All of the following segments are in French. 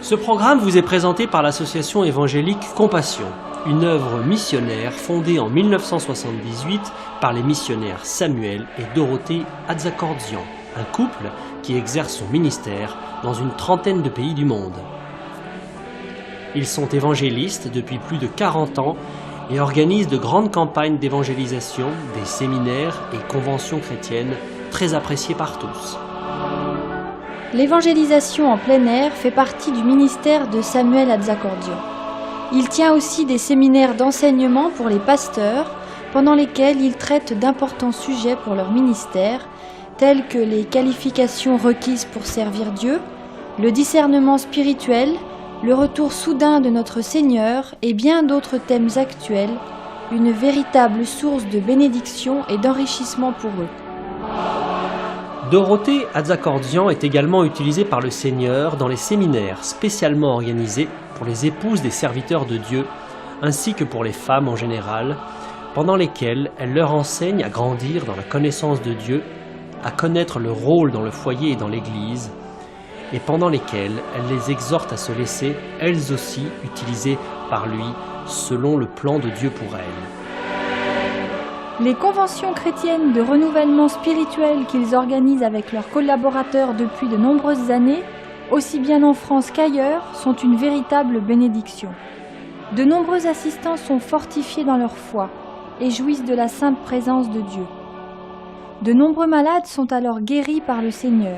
Ce programme vous est présenté par l'association évangélique Compassion, une œuvre missionnaire fondée en 1978 par les missionnaires Samuel et Dorothée Atzakordzian, un couple qui exerce son ministère dans une trentaine de pays du monde. Ils sont évangélistes depuis plus de 40 ans et organisent de grandes campagnes d'évangélisation, des séminaires et conventions chrétiennes très appréciées par tous. L'évangélisation en plein air fait partie du ministère de Samuel Atzakordzian. Il tient aussi des séminaires d'enseignement pour les pasteurs, pendant lesquels il traite d'importants sujets pour leur ministère, tels que les qualifications requises pour servir Dieu, le discernement spirituel, le retour soudain de notre Seigneur et bien d'autres thèmes actuels, une véritable source de bénédiction et d'enrichissement pour eux. Dorothée Atzakordzian est également utilisée par le Seigneur dans les séminaires spécialement organisés pour les épouses des serviteurs de Dieu, ainsi que pour les femmes en général, pendant lesquels elle leur enseigne à grandir dans la connaissance de Dieu, à connaître le rôle dans le foyer et dans l'Église, et pendant lesquels elle les exhorte à se laisser, elles aussi, utiliser par lui, selon le plan de Dieu pour elles. Les conventions chrétiennes de renouvellement spirituel qu'ils organisent avec leurs collaborateurs depuis de nombreuses années, aussi bien en France qu'ailleurs, sont une véritable bénédiction. De nombreux assistants sont fortifiés dans leur foi et jouissent de la sainte présence de Dieu. De nombreux malades sont alors guéris par le Seigneur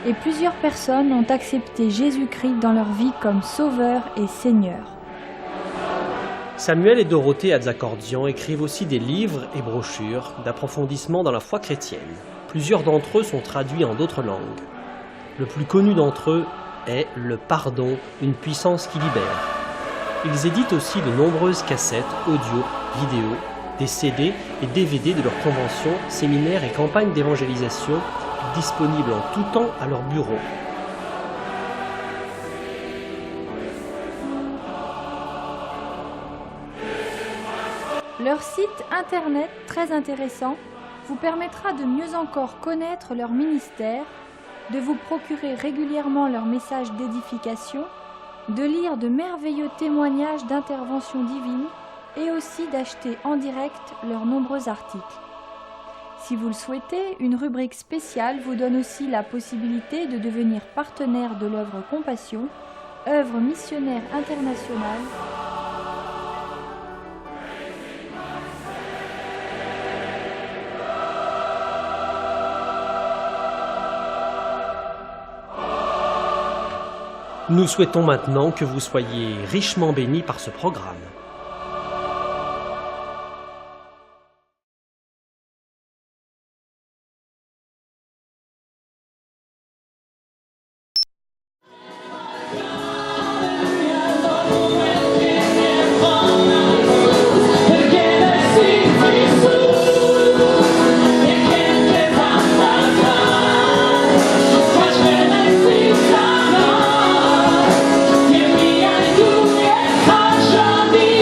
et plusieurs personnes ont accepté Jésus-Christ dans leur vie comme Sauveur et Seigneur. Samuel et Dorothée Atzakordzian écrivent aussi des livres et brochures d'approfondissement dans la foi chrétienne. Plusieurs d'entre eux sont traduits en d'autres langues. Le plus connu d'entre eux est « Le pardon, une puissance qui libère ». Ils éditent aussi de nombreuses cassettes, audio, vidéo, des CD et DVD de leurs conventions, séminaires et campagnes d'évangélisation disponibles en tout temps à leur bureau. Leur site internet très intéressant vous permettra de mieux encore connaître leur ministère, de vous procurer régulièrement leurs messages d'édification, de lire de merveilleux témoignages d'intervention divine et aussi d'acheter en direct leurs nombreux articles. Si vous le souhaitez, une rubrique spéciale vous donne aussi la possibilité de devenir partenaire de l'œuvre Compassion, œuvre missionnaire internationale. Nous souhaitons maintenant que vous soyez richement bénis par ce programme. Be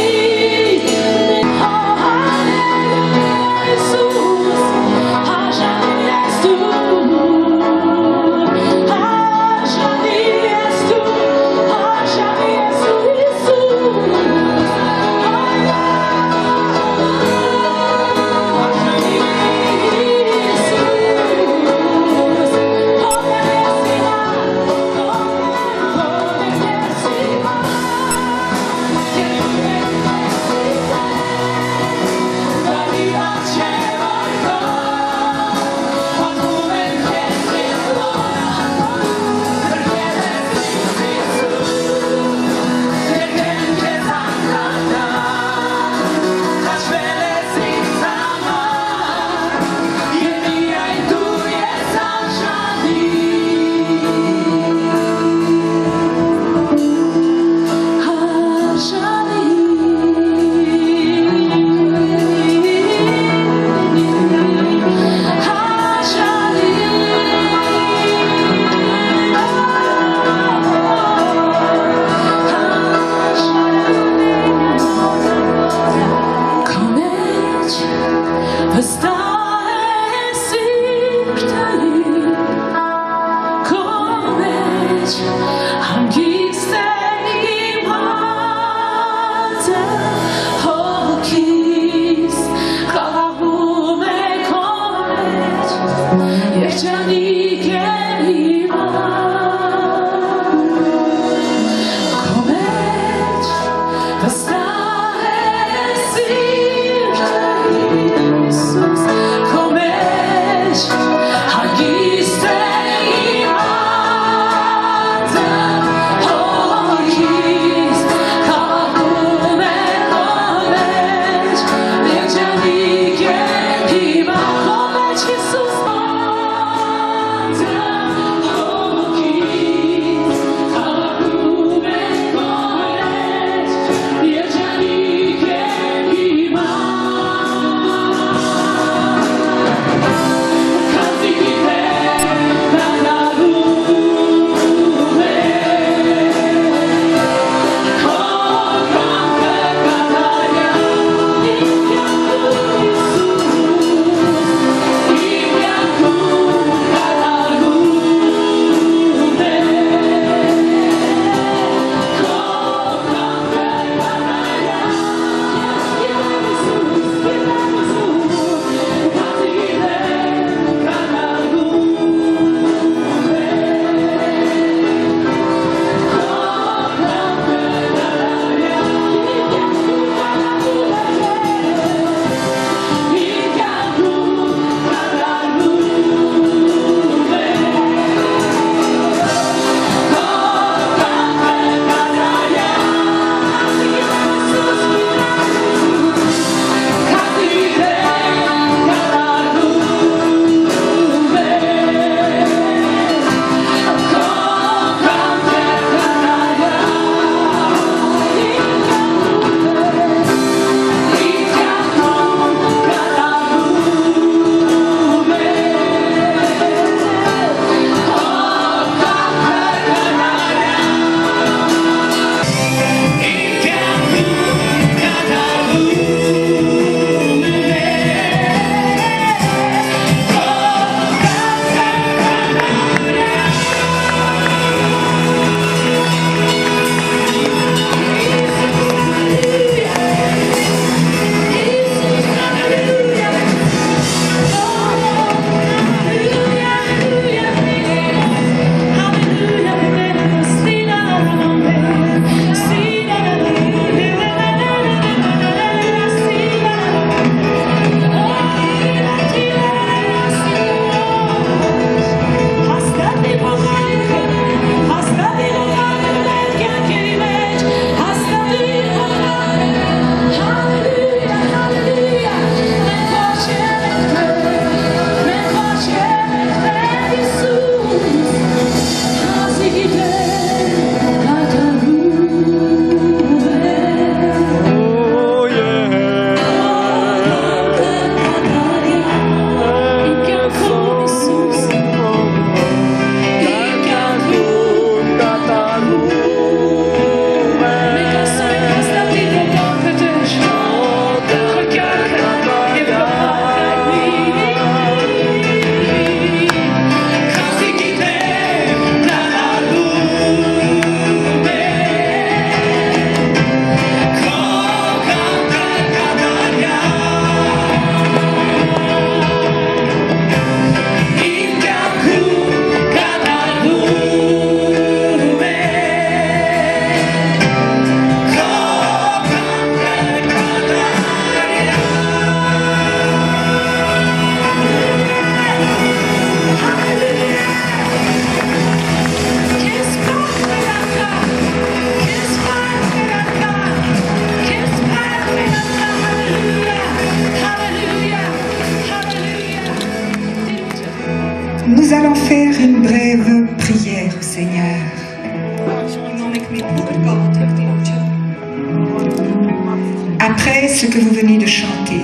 après ce que vous venez de chanter,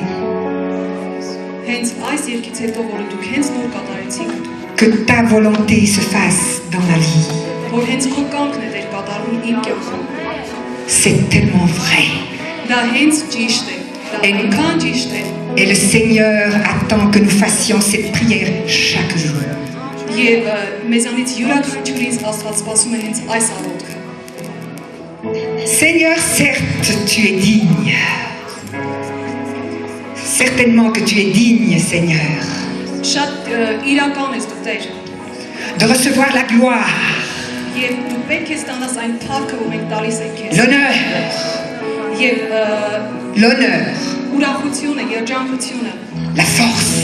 que ta volonté se fasse dans ma vie. C'est tellement vrai. Et le Seigneur attend que nous fassions cette prière chaque jour. Seigneur, certes, tu es digne. Certainement que tu es digne, Seigneur, de recevoir la gloire, l'honneur, la force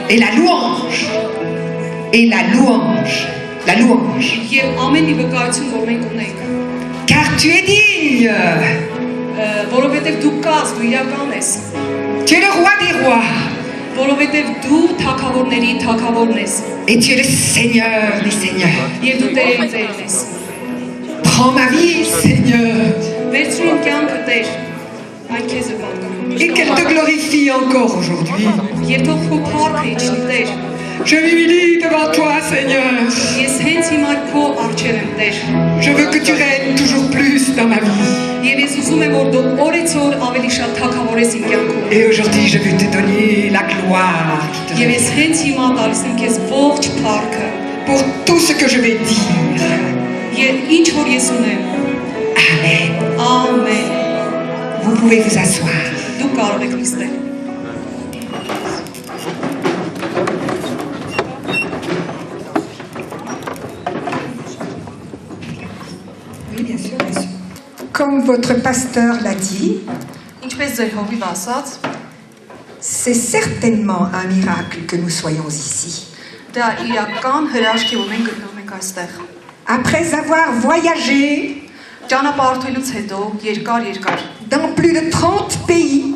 et la louange. Car tu es digne. Tu es le roi des rois. Et tu es le Seigneur des seigneurs. Prends ma vie, Seigneur. Et qu'elle te glorifie encore aujourd'hui. Je m'humilie devant toi, Seigneur. Je veux que tu règnes toujours plus dans ma vie. Et aujourd'hui, je veux te donner la gloire qui te pour tout ce que je vais dire. Amen. Amen. Vous pouvez vous asseoir. Oui, bien sûr, bien sûr. Comme votre pasteur l'a dit, c'est certainement un miracle que nous soyons ici. Après avoir voyagé dans plus de 30 pays,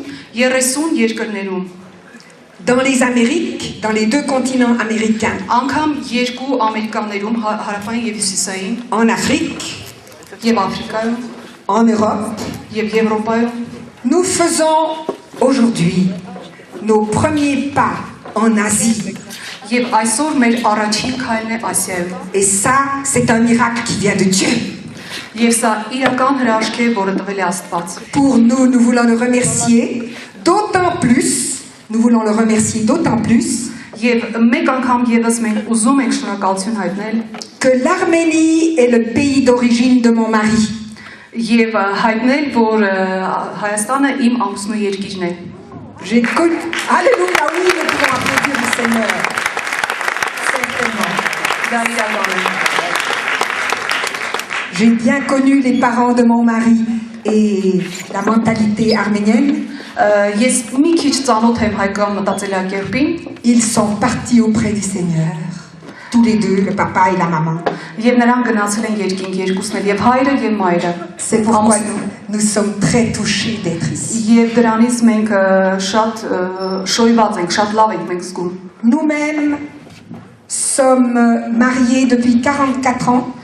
dans les Amériques, dans les deux continents américains, en Afrique, en Europe, nous faisons aujourd'hui nos premiers pas en Asie. Et ça, c'est un miracle qui vient de Dieu. Pour nous, nous voulons le remercier d'autant plus, que l'Arménie est le pays d'origine de mon mari. J'ai connu... Alléluia, oui, nous pouvons applaudir le Seigneur. Certainement. J'ai bien connu les parents de mon mari et la mentalité arménienne. Ils sont partis auprès du Seigneur. Tous les deux, le papa et la maman. C'est pourquoi nous sommes très touchés d'être ici. Nous-mêmes sommes mariés depuis 44 ans.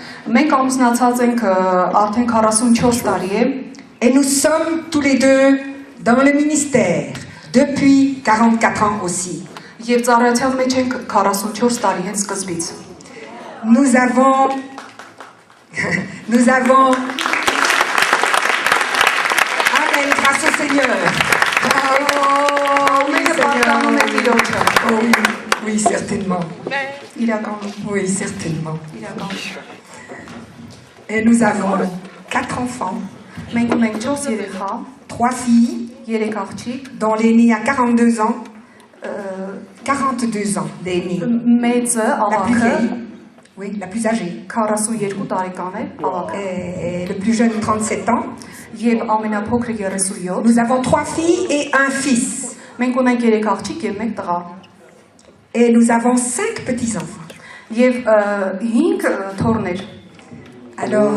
Et nous sommes tous les deux dans le ministère depuis 44 ans aussi. Nous avons Amen, grâce au Seigneur. Oh, oui, Seigneur. Oh, oui, certainement. Oui, certainement. Et nous avons 4 enfants, 3 filles, dont l'aînée a 42 ans, 42 ans d'aînée. La plus vieille, oui, la plus âgée. Et le plus jeune, 37 ans. Nous avons 3 filles et un fils. Et nous avons 5 petits-enfants. Alors,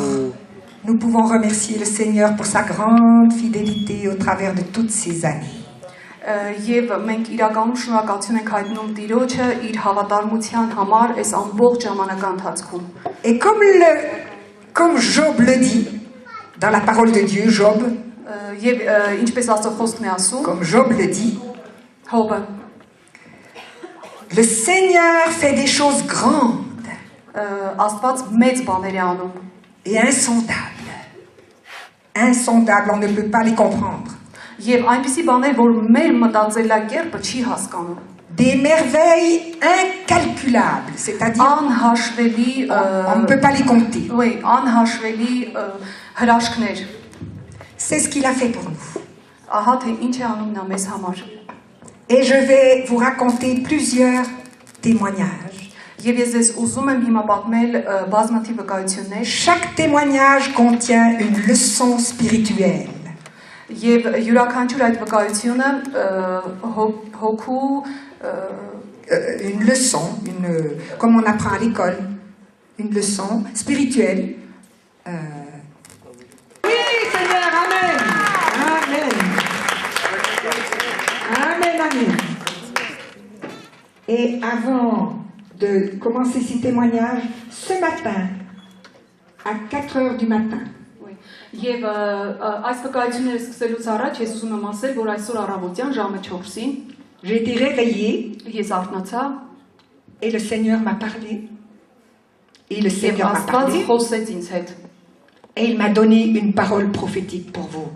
nous pouvons remercier le Seigneur pour sa grande fidélité au travers de toutes ces années. Et comme Job le dit, dans la parole de Dieu, Job, Եվ ինչպես Աստծո խոսքն է ասում, comme Job le dit, Հոբը, le Seigneur fait des choses grandes Աստված մեծ բաներ է անում et insondables. Insondables, on ne peut pas les comprendre. եւ այնպիսի բաներ, որ մեր մտածելակերպը չի հասկանում։ Des merveilles incalculables, c'est-à-dire Անհաշվելի on ne peut pas les compter. Oui, անհաշվելի հրաշքներ։ C'est ce qu'il a fait pour nous. Ահա թե ինչ է անում նա մեզ համար։ Et je vais vous raconter plusieurs témoignages. Եվ ես ձեզ ուզում եմ հիմա պատմել բազմաթիվ վկայություններ։ Chaque témoignage contient une leçon spirituelle. Եվ յուրաքանչյուր այդ վկայությունը հոգու une leçon, comme on apprend à l'école, une leçon spirituelle. Oui, Seigneur, Amen. Amen. Amen, Amen. Et avant de commencer ces témoignages, ce matin, à 4 heures du matin, Եվ այս վկայությունները սկսելուց առաջ ես ուզում եմ ասել, որ այսօր առավոտյան ժամը 4-ին j'ai été réveillée ես արթնացա et le Seigneur m'a parlé. Et le եւ Seigneur m'a Աստված parlé խոսեց ինձ հետ։ et il m'a donné une parole prophétique pour vous.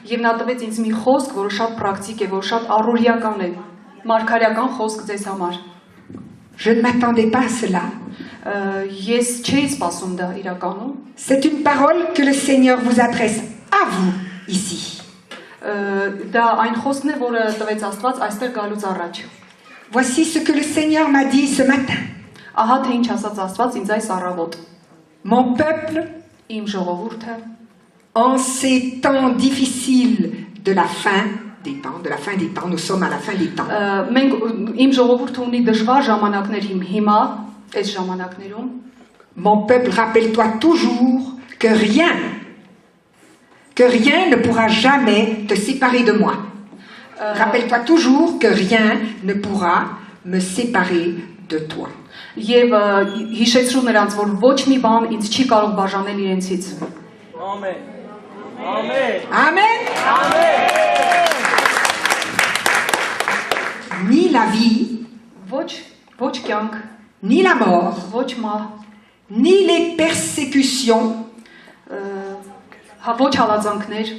Եվ նա տվեց ինձ մի խոսք, որը շատ պրակտիկ է, որ շատ առօրյական է, մարգարեական խոսք ձեզ համար։ Je ne m'attendais pas à cela. Ես չէի սպասում դա իրականում։ C'est une parole que le Seigneur vous adresse à vous ici. Դա այն խոսքն է, որը տվեց Աստված այստեղ գալուց առաջ։ Voici ce que le Seigneur m'a dit ce matin. Ահա թե ինչ ասաց Աստված ինձ այս առավոտ։ Mon peuple, Իմ ժողովուրդը, en ces temps difficiles de la fin des temps, nous sommes à la fin des temps. Մենք իմ ժողովուրդը ունի դժվար ժամանակներ հիմա, այս ժամանակներում։ Mon peuple, rappelle-toi toujours que rien ne pourra jamais te séparer de moi. Rappelle-toi toujours que rien ne pourra me séparer de toi. Եվ հիշեցրու նրանց, որ ոչ մի բան ինձ չի կարող բաժանել իրենցից։ Amen. Amen. Amen. Ni la vie, Ոչ կյանք, ni la mort, ոչ մահ, ni les persécutions, ոչ հալածանքներ,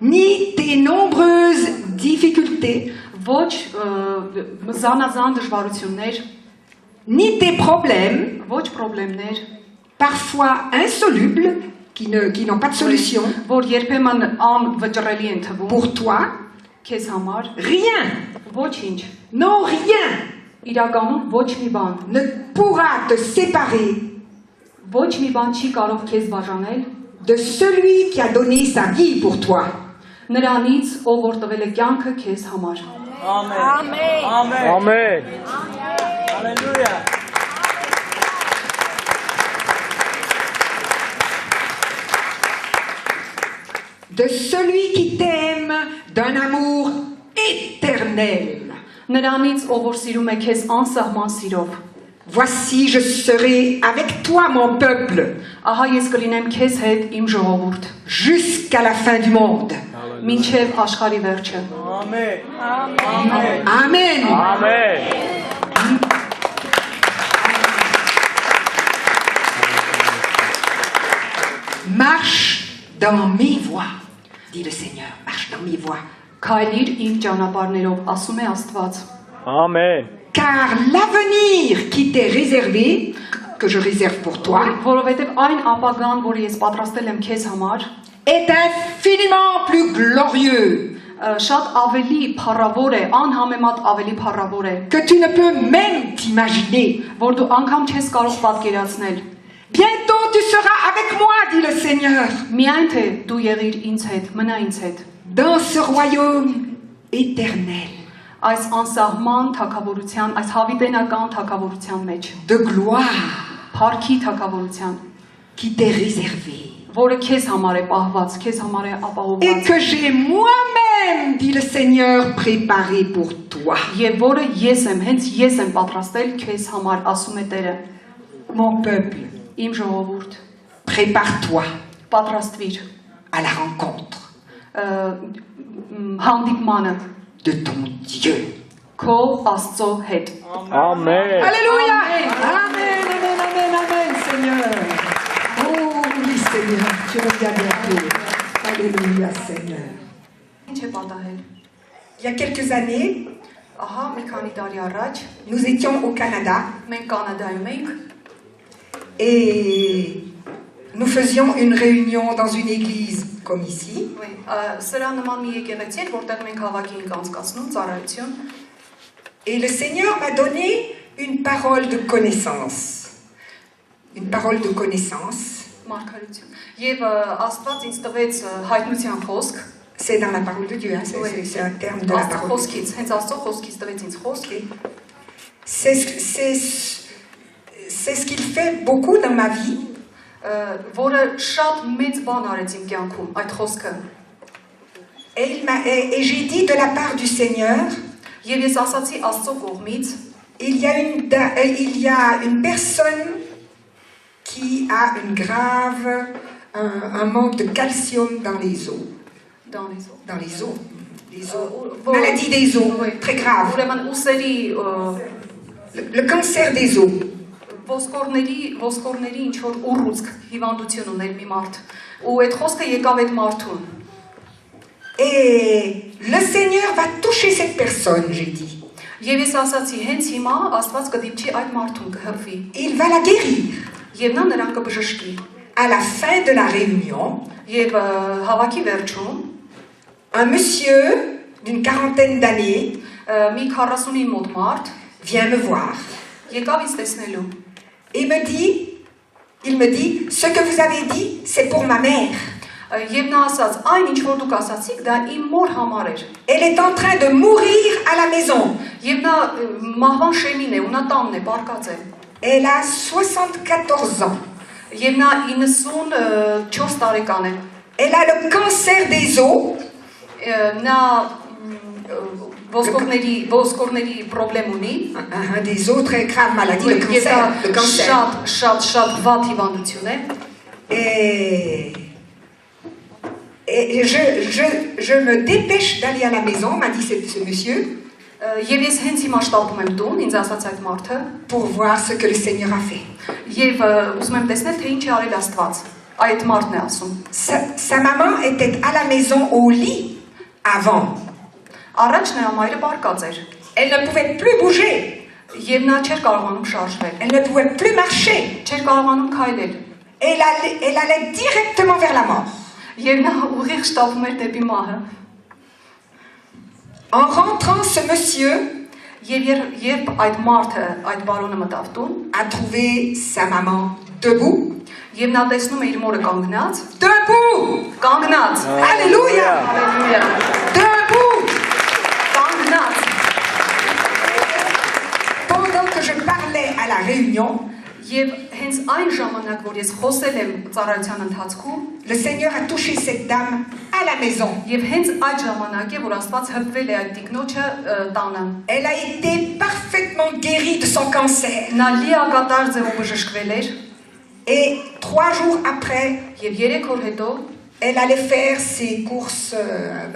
ni tes nombreuses difficultés, ոչ զանազան դժվարություններ, ni tes problèmes, ոչ խնդիրներ, parfois insolubles, qui n'ont pas de solution, որ երբեմն անվճռելի են թվում pour toi, քեզ համար, rien, ոչինչ, non rien, իրականում ոչ մի բան, ne pourra te séparer ոչ մի բան չի կարող քեզ բաժանել de celui qui a donné sa vie pour toi. նրանից, ով որ տվել է կյանքը քեզ համար։ Amen. Amen. Amen. Amen. Alléluia. De celui qui t'aime d'un amour éternel. Նրանից, ով որ սիրում է քեզ անսահման սիրով։ Voici, je serai avec toi, mon peuple, Ահա ես կլինեմ քեզ հետ, իմ ժողովուրդ, jusqu'à la fin du monde. մինչև աշխարհի վերջը։ Amen. Amen. Amen. Marche dans mes voies, dit le Seigneur. Marche dans mes voies. Քայլիր իմ ճանապարհներով, ասում է Աստված։ Amen. Car l'avenir qui t'est réservé, que je réserve pour toi, Որովհետև այն ապագան, որը ես պատրաստել եմ քեզ համար, est infiniment plus glorieux շատ ավելի փառավոր է, անհամեմատ ավելի փառավոր է, que tu ne peux même t'imaginer. որ դու անգամ չես կարող պատկերացնել։ Bientôt tu seras avec moi, dit le Seigneur, Միայն թե դու եղիր ինձ հետ, մնա ինձ հետ։ dans ce royaume éternel Այս անսահման թագավորության, այս հավիտենական թագավորության մեջ, de gloire փառքի թագավորության, qui t'est réservé. որը քեզ համար է պահված, քեզ համար է Et ապահովված, que j'ai moi-même, dit le Seigneur, préparé pour toi. եւ որը ես եմ, հենց ես եմ պատրաստել քեզ համար, ասում է Տերը։ Mon peuple, Իմ ժողովուրդ, prépare-toi պատրաստվիր à la rencontre. հանդիպմանը de ton Dieu. քո Աստծո հետ։ Amen. Alléluia. Amen, amen, amen, amen, Seigneur. Oh oui, Seigneur, tu reviens bientôt. Alléluia, Seigneur. Ինչ է պատահել։ Il y a quelques années, Ահա մի քանի տարի առաջ nous étions au Canada մենք Կանադայում էինք et nous faisions une réunion dans une église comme ici. Սրա նման մի եկեղեցի էր, որտեղ մենք հավաքի ենք անցկացնում ծառայություն։ Et le Seigneur m'a donné une parole de connaissance. Une parole de connaissance. Մարգարություն։ Եվ Աստված ինձ տվեց հայտնության խոսք։ C'est dans la parole de Dieu, hein, c'est un terme de la parole. Խոսքից, հենց Աստծո խոսքից տվեց ինձ խոսք։ C'est ce qu'il fait beaucoup dans ma vie. Որը շատ մեծ bան arեց իմ կյանքում, այդ խոսքը։ Et j'ai dit de la part du Seigneur, Եվ ես ասացի Աստծո կողմից, il y a une personne qui a un manque de calcium dans les os. dans les os։ Dans les os. Les os. Maladie des os, très grave. Ուրեմն ուսերի Le cancer des os. ոսկորների ինչ որ ուռուցք հիվանդություն ուներ մի մարդ։ Ու այդ խոսքը եկավ այդ մարդուն։ Et le Seigneur va toucher cette personne, j'ai dit. Եվ ես ասացի, հենց հիմա Աստված կդիպչի այդ մարդուն կհրվի։ Il va la guérir. Եվ նա նրան կբժշկի։ À la fin de la réunion, Եվ հավաքի վերջում un monsieur d'une quarantaine d'années մի 40-ի մոտ մարդ vient me voir. եկավ ինձ տեսնելու։ Et il me dit, ce que vous avez dit, c'est pour ma mère. Եվ նա ասաց, այն ինչ որ դուք ասացիք, դա իմ մոր համար էր։ Elle est en train de mourir à la maison. Եվ նա մահվան շեմին է, ու նա տանն է, պարկած է։ Elle a 74 ans. Եվ նա 94 տարեկան է։ Elle a le cancer des os. Նա ոսկորների պրոբլեմ ունի։ Un des os très graves maladies, le cancer. Շատ վատ հիվանդություն է։ Et je me dépêche d'aller à la maison, m'a dit ce monsieur, Եվ ես հենց հիմա շտապում եմ տուն, ինձ ասաց այդ մարդը, pour voir ce que le Seigneur a fait. եւ ուզում եմ տեսնել, թե ինչ է արել Աստված։ Այդ մարդն է ասում։ Sa maman était à la maison au lit avant. Առաջ նրա մայրը պարկած էր, Elle ne pouvait plus bouger. եւ նա չէր կարողանում շարժվել, Elle ne pouvait plus marcher. չէր կարողանում քայլել, Elle allait directement vers la mort. եւ նա ուղիղ շտապում էր դեպի մահը։ En rentrant, ce monsieur Երբ այդ մարդը, այդ բարոնը մտավ տուն, a trouvé sa maman debout. եւ նա տեսնում է իր մորը կանգնած, Debout! կանգնած, Alléluia! Հալելույա, Debout! կանգնած։ Pendant que je parlais à la réunion, Եվ հենց այն ժամանակ, որ ես խոսել եմ ծառայության ընթացքում, le Seigneur a touché cette dame à la maison. եւ հենց այդ ժամանակ է, որ Աստված հպվել է այդ տիկնոջը տանը։ Elle a été parfaitement guérie de son cancer. Նա լիակատար ձևով բժշկվել էր, Et 3 jours après, եւ 3 օր հետո, elle allait faire ses courses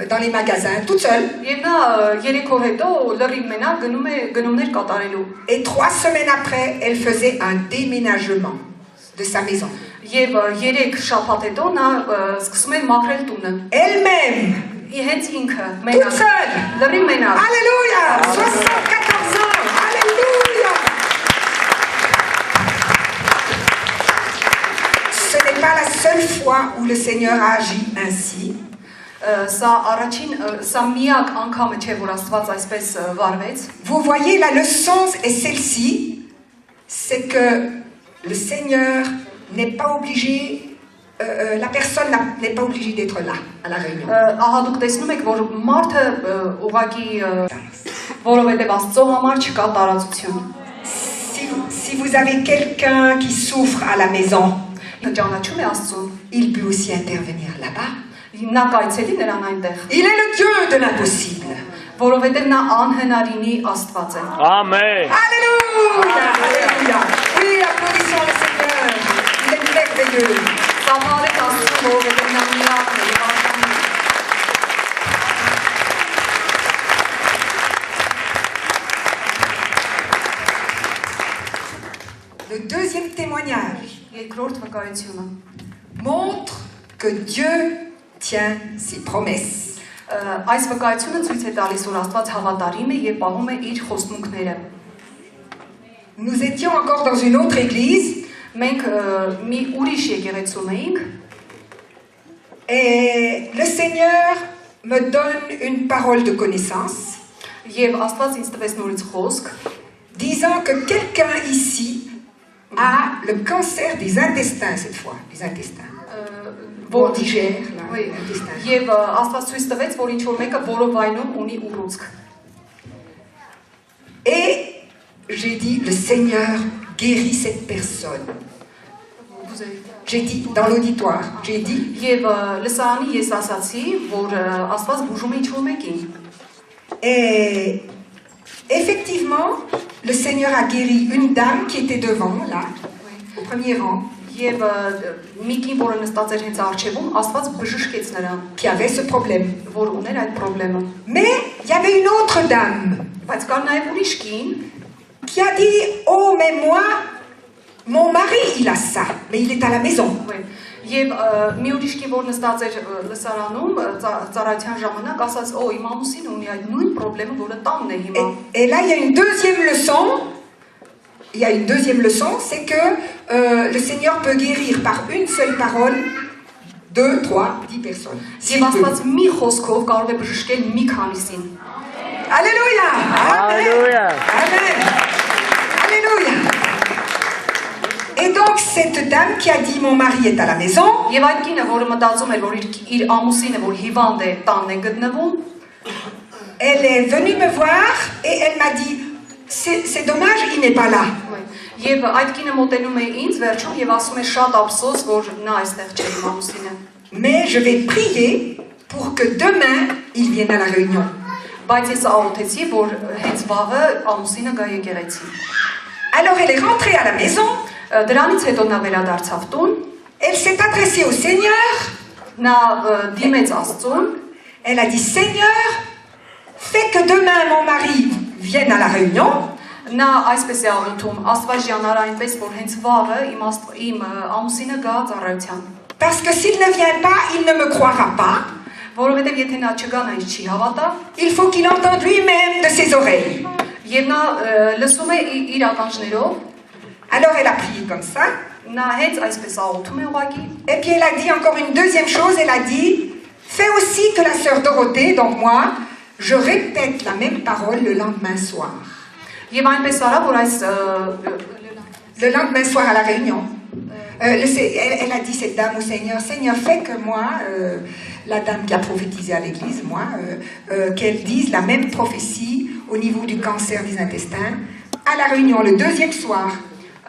dans les magasins toute seule. եւ նա 3 օր հետո լրիվ մենակ գնում է գնումներ կատարելու։ Et 3 semaines après, elle faisait un déménagement de sa maison. Եվ 3 շաբաթ հետո նա սկսում էր մաքրել տունը։ Elle-même, Հենց ինքը toute մենակ, seule. լրիվ մենակ։ Alléluia! 74 ans. Alléluia! Ce n'est pas la seule fois où le Seigneur a agi ainsi. Սա միակ անգամը չէ, որ Աստված այսպես վարվեց։ Vous voyez, la leçon est celle-ci, c'est que le Seigneur n'est pas obligé, la personne n'est pas obligée d'être là, à la réunion. Ահա դուք տեսնում եք, որ մարդը ուղղակի որովհետև Աստծո համար չկա տարածություն։ Si vous avez quelqu'un qui souffre à la maison, Ճանաչում է Աստծուն, il peut aussi intervenir là-bas. նա կայցելի նրան այնտեղ, Il est le Dieu de l'impossible. որովհետև նա անհնարինի Աստված է։ Amen. Alléluia! Alléluia! Oui, applaudissons le Seigneur. Il est merveilleux. Ծափարեք Աստծուն, որովհետև նա միակն է։ Երկրորդ վկայությունը montre que Dieu tient ses promesses. Այս վկայությունը ցույց է տալիս, որ Աստված հավատարիմ է եւ պահում է իր խոստմունքները։ Nous étions encore dans une autre église Մենք մի ուրիշ եկեղեցում էինք et le Seigneur me donne une parole de connaissance եւ Աստված ինձ տվեց նորից խոսք, disant que quelqu'un ici a le cancer des intestins cette fois, les intestins. On digère Oui. l'intestin. Եվ Աստված ցույց տվեց, որ ինչ որ մեկը որովայնում ունի ուռուցք։ Et j'ai dit, le Seigneur guérit cette personne. J'ai dit, dans l'auditoire, j'ai dit, Եվ լսարանի ես ասացի, որ Աստված բուժում է ինչ որ մեկին։ et effectivement, le Seigneur a guéri une dame qui était devant, là, au premier rang, Եվ մի կին, որը նստած էր հենց առջևում, Աստված բժշկեց նրան, qui avait ce problème. որ ուներ այդ խնդրեմը։ Mais il y avait une autre dame Բայց կար նաև ուրիշ կին, qui a dit, oh, mais moi, mon mari, il a ça, mais il est à la maison. Եվ մի ուրիշ կին, որ նստած էր լսարանում, ծառայության ժամանակ, ասաց, օ, իմ ամուսինը ունի այդ նույն խնդրեմը, որը տանն է հիմա։ Et là, il y a une deuxième leçon. Il y a une deuxième leçon, c'est que le Seigneur peut guérir par une seule parole 2, 3, 10 personnes. S'il Եվ veut. Աստված մի խոսքով կարող է բժշկել մի քանիսին։ Alléluia! Alléluia. Amen! Alléluia! Et donc, cette dame qui a dit mon mari est à la maison, Եվ այդ կինը, որը մտածում էր, որ իր ամուսինը, որ հիվանդ է, տանն է գտնվում, elle est venue me voir et elle m'a dit c'est dommage, il n'est pas là. Եվ այդ կինը մոտենում է ինձ վերջում եւ ասում է շատ ափսոս, որ նա այստեղ չէ իմ ամուսինը։ Mais je vais prier pour que demain il vienne à la réunion. Բայց ես աղոթեցի, որ հենց վաղը ամուսինը գա եկեղեցի։ Alors elle est rentrée à la maison, Դրանից հետո նա վերադարձավ տուն, elle s'est adressée au Seigneur, նա դիմեց Աստծուն, elle a dit Seigneur, fais que demain mon mari vienne à la réunion. նա այսպես է աղոթում, Աստված ջանար այնպես, որ հենց վաղը իմ ամուսինը գա ծառայության։ Parce que s'il ne vient pas, il ne me croira pas. Որովհետև եթե նա չգա, նա ինձ չի հավատա, Il faut qu'il entende lui-même de ses oreilles. եւ նա լսում է իր ականջներով, Alors elle a prié comme ça. նա հենց այսպես աղոթում է ուղղակի։ Et puis elle a dit encore une deuxième chose, elle a dit, fais aussi que la sœur Dorothée, donc moi, je répète la même parole le lendemain soir. Եվ այնպես արա, որ այս Le lendemain soir à la réunion. Elle a dit cette dame au Seigneur, Seigneur, fais que moi, la dame qui a prophétisé à l'église, moi, qu'elle dise la même prophétie au niveau du cancer des intestins à la réunion le deuxième soir.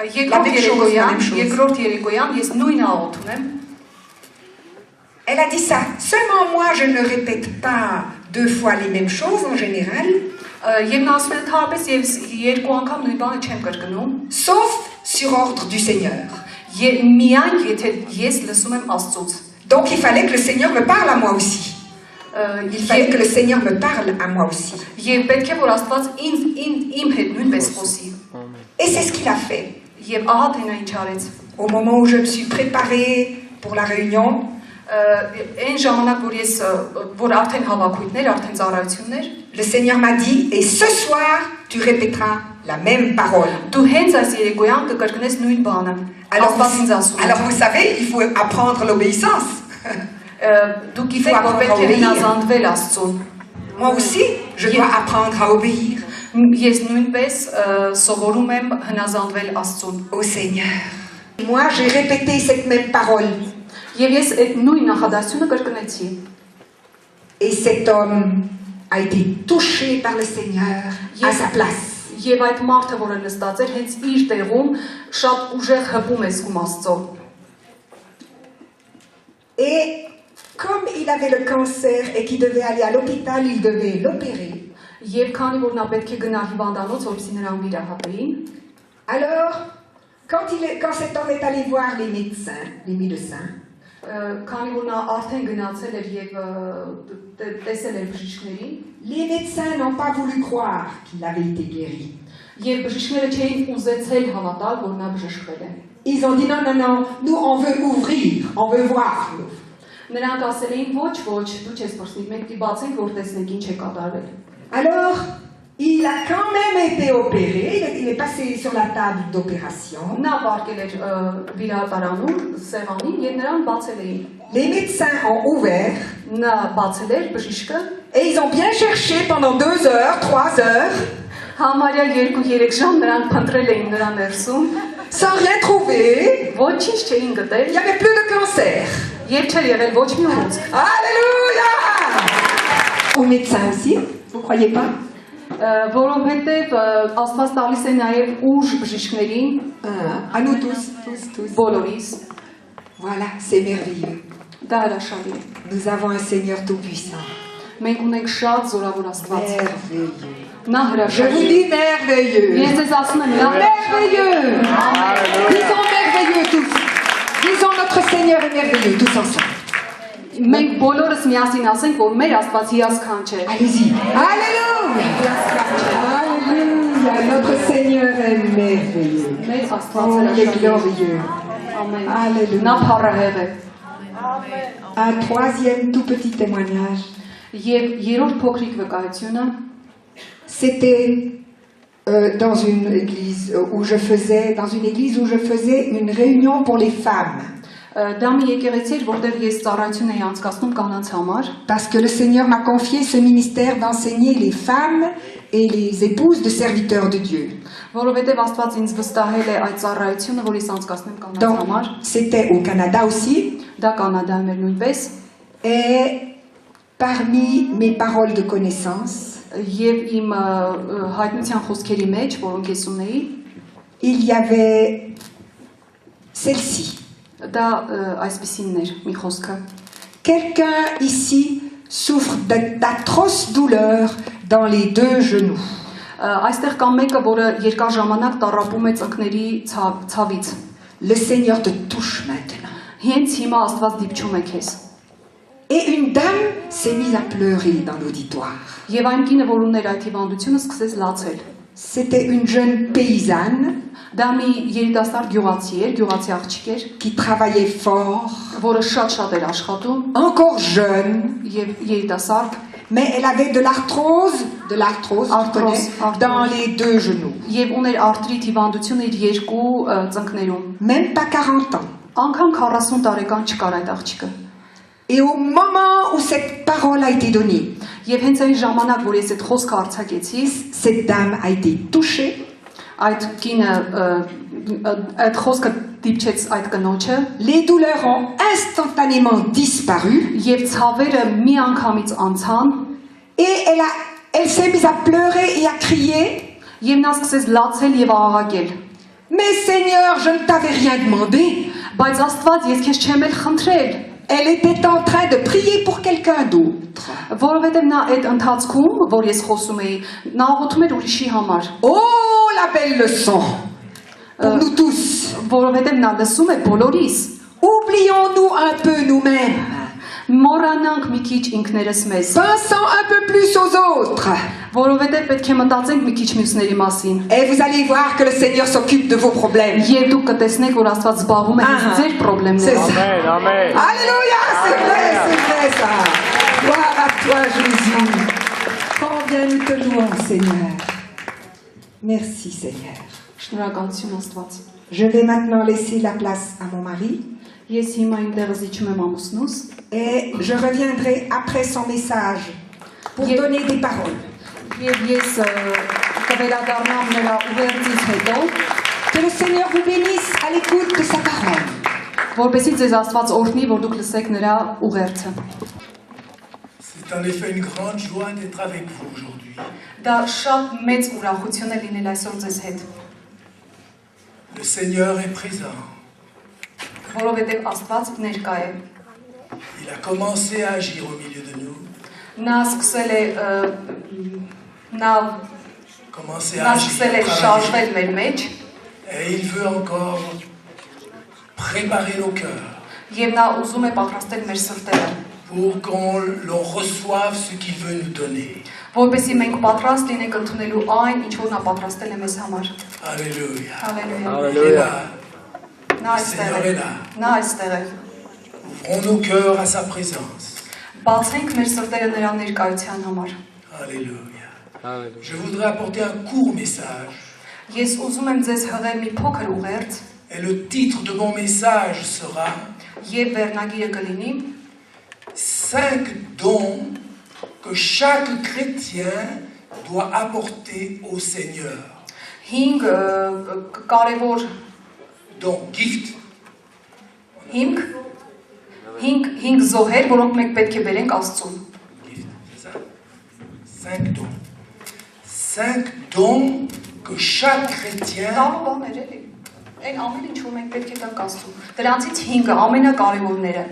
երկրորդ երեկոյան ես նույնը աղոթում եմ։ Elle a dit ça. Seulement moi, je ne répète pas 2 fois les mêmes choses en général, Եվ նա ասում է ընդհանրապես ես երկու անգամ նույն բանը չեմ կրկնում, sauf sur ordre du Seigneur. միայն եթե ես լսում եմ Աստծուց։ Donc il fallait que le Seigneur me parle à moi aussi. Il fallait que le Seigneur me parle à moi aussi. Եվ պետք է որ Աստված իմ հետ նույնպես խոսի։ Et c'est ce qu'il a fait. Եվ ահա թե նա ինչ արեց։ Au moment où je me suis préparée pour la réunion, Այն ժամանակ որ արդեն հավաքույթներ, արդեն ծառայություններ, le Seigneur m'a dit, et ce soir, tu répéteras la même parole. դու հենց այս երեկոյան կկրկնես նույն բանը։ Աստված ինձ ասում է։ Alors vous savez, il faut apprendre l'obéissance. Դու գիտեք որ պետք է հնազանդվել Աստծուն։ Moi aussi, je dois apprendre à obéir Ես նույնպես սովորում եմ հնազանդվել Աստծուն։ au Seigneur. Moi, j'ai répété cette même parole. Եվ ես այդ նույն նախադասությունը կրկնեցի։ Et cet homme a été touché par le Seigneur à sa place. Եվ այդ մարդը, որը նստած էր, հենց իր տեղում շատ ուժեղ հպում է զգում Աստծո։ Et comme il avait le cancer et qu'il devait aller à l'hôpital, il devait l'opérer. Եվ քանի որ նա պետք է գնա հիվանդանոց, որպեսզի նրան վիրահատեին, Alors, quand cet homme est allé voir les médecins, քանի որ նա արդեն գնացել էր եւ տեսել էր բժիշկներին, les médecins n'ont pas voulu croire qu'il avait été guéri. եւ բժիշկները չէին ուզեցել հավատալ, որ նա բժշկվել է։ ils ont dit non, nous on veut ouvrir, on veut voir. Նրանք ասել էին ոչ, դու չես փորձի, մենք դի բացենք որ տեսնենք ինչ է կատարվել։ Alors, il a quand même été opéré, il est passé sur la table d'opération. Նա վարկել էր վիրահատարանում սեղանին եւ նրան բացել էին։ Les médecins ont ouvert Նա բացել էր բժիշկը et ils ont bien cherché pendant 2 heures, 3 heures, համարյա 2-3 ժամ նրանք փնտրել էին նրա ներսում, sans rien trouver. ոչինչ չէին Il գտել n'y avait plus de cancer. եւ չէր եղել ոչ մի ուռուցք։ Alléluia! Aux médecins aussi, vous croyez pas? Որովհետեւ Աստված տալիս է նաեւ ուժ բժիշկներին À nous tous. բոլորիս, Voilà, c'est merveilleux. դա հրաշալի է։ Nous avons un Seigneur tout-puissant. Մենք ունենք շատ զորավոր Աստված։ Merveilleux. Նա Je vous հրաշալի է։ dis merveilleux. Ես ձեզ ասում եմ, նա հրաշալի է։ Merveilleux. Disons merveilleux tous. Disons notre Seigneur est merveilleux tous ensemble. Մենք բոլորս միասին ասենք, որ մեր Աստված հիասքանչ է։ Allez-y. Alléluia. Alléluia. Notre Seigneur est merveilleux. Մեր Աստված Oh, il est հրաշալի է։ glorieux. Ամեն։ Alléluia. Նա փառահեղ է։ Un troisième tout petit témoignage. Եվ երրորդ փոքրիկ վկայությունը C'était dans une église où je faisais une réunion pour les femmes. դա մի եկեղեցի էր, որտեղ ես ծառայություն էի անցկացնում կանանց համար, Parce que le Seigneur m'a confié ce ministère d'enseigner les femmes et les épouses de serviteurs de Dieu. որովհետև Աստված ինձ վստահել է այդ ծառայությունը, որ ես անցկացնեմ կանանց Donc, համար, c'était au Canada aussi. դա Կանադայում էր նույնպես, Et parmi mes paroles de connaissance, եւ իմ հայտնության խոսքերի մեջ, որոնք ես ունեի, il y avait celle-ci. դա այսպեսինն էր մի խոսքը։ Quelqu'un ici souffre d'atroces douleurs dans les 2 genoux. Այստեղ կա մեկը, որը երկար ժամանակ տառապում է ծնկների ցավից։ Le Seigneur te touche maintenant. Հենց հիմա Աստված դիպչում է քեզ։ Et une dame s'est mise à pleurer dans l'auditoire. Եվ այն կինը, որ ուներ այդ հիվանդությունը, սկսեց լացել։ C'était une jeune paysanne Դա մի երիտասարդ գյուղացի էր, գյուղացի աղջիկ էր, qui travaillait fort, որը շատ էր աշխատում, encore jeune, եւ երիտասարդ, mais elle avait de l'arthrose, tu Arthrose, connais, dans les 2 genoux. եւ ուներ արտրիտ հիվանդություն իր երկու ծնկներում։ Même pas 40 ans. Անկամ 40 տարեկան չկար այդ աղջիկը։ Et au moment où cette parole a été donnée, Եվ հենց այն ժամանակ, որ ես այդ խոսքը արձակեցի, cette dame a été touchée, այդ կինը այդ խոսքը դիպչեց այդ կնոջը, les douleurs ont instantanément disparu եւ ցավերը մի անգամից անցան, et elle s'est mise à pleurer et à crier. եւ նա սկսեց լացել եւ աղաղակել։ Mais Seigneur, je ne t'avais rien demandé. Բայց Աստված, ես քեզ չեմ էլ խնդրել, Elle était en train de prier pour quelqu'un d'autre. որովհետեւ նա այդ ընթացքում, որ ես խոսում էի, նա աղոթում էր ուրիշի համար, Oh, la belle leçon pour nous tous. որովհետեւ նա լսում է բոլորիս։ Oublions-nous un peu nous-mêmes. Մոռանանք մի քիչ ինքներս մեզ, Pensons un peu plus aux autres. որովհետեւ պետք է մտածենք մի քիչ մյուսների մասին։ Et vous allez voir que le Seigneur s'occupe de vos problèmes. Եվ դուք կտեսնեք, որ Աստված զբաղվում է Ահա, ձեր c'est խնդիրներով։ ça. Alléluia, c'est vrai ça. Gloire à toi, Jésus. Combien nous te louons, Seigneur. Merci, Seigneur. Շնորհակալություն Աստված։ Je vais maintenant laisser la place à mon mari Ես հիմա ինտեղ զիջում եմ ամուսնուս et je reviendrai après son message pour Ye- donner des paroles. եւ ես կվերադառնամ նրա ուղերձից հետո, Que le Seigneur vous bénisse à l'écoute de sa parole. որպեսզի ձեզ Աստված օրհնի, որ դուք լսեք նրա ուղերձը։ C'est en effet une grande joie d'être avec vous aujourd'hui. Դա շատ մեծ ուրախություն է լինել այսօր ձեզ հետ, Le Seigneur est présent. որովհետեւ Աստված ներկա է։ Il a commencé à agir au milieu de nous. Նա սկսել է նա Commencé à agir, սկսել է à travailler. շարժվել մեր մեջ Et il veut encore préparer nos cœurs եւ նա ուզում է պատրաստել մեր սրտերը, pour l'on reçoive ce qu'il veut nous donner. որպեսզի մենք պատրաստ լինենք ընդունելու այն, ինչ որ նա պատրաստել է մեզ համար։ Alléluia. Հալելույա։ Et là, Նա Le Seigneur այստեղ est է։ là. Նա այստեղ է։ Ouvrons nos cœurs à sa présence. Բացենք մեր սրտերը նրա ներկայության համար։ Alléluia. Je voudrais apporter un court message. Ես ուզում եմ ձեզ հղել մի փոքր ուղերձ, Et le titre de mon message sera եւ վերնագիրը կլինի 5 dons que chaque chrétien doit apporter au Seigneur. 5 կարևոր Donc, gift. 5 զոհեր, որոնք մենք պետք է բերենք Աստծուն։ Gift, c'est ça? 5 dons. 5 dons que chaque chrétien Տալու բաներ էլի։ Այն ամեն ինչ որ մենք պետք է տանք Աստծուն։ Դրանցից 5-ը ամենակարևորները։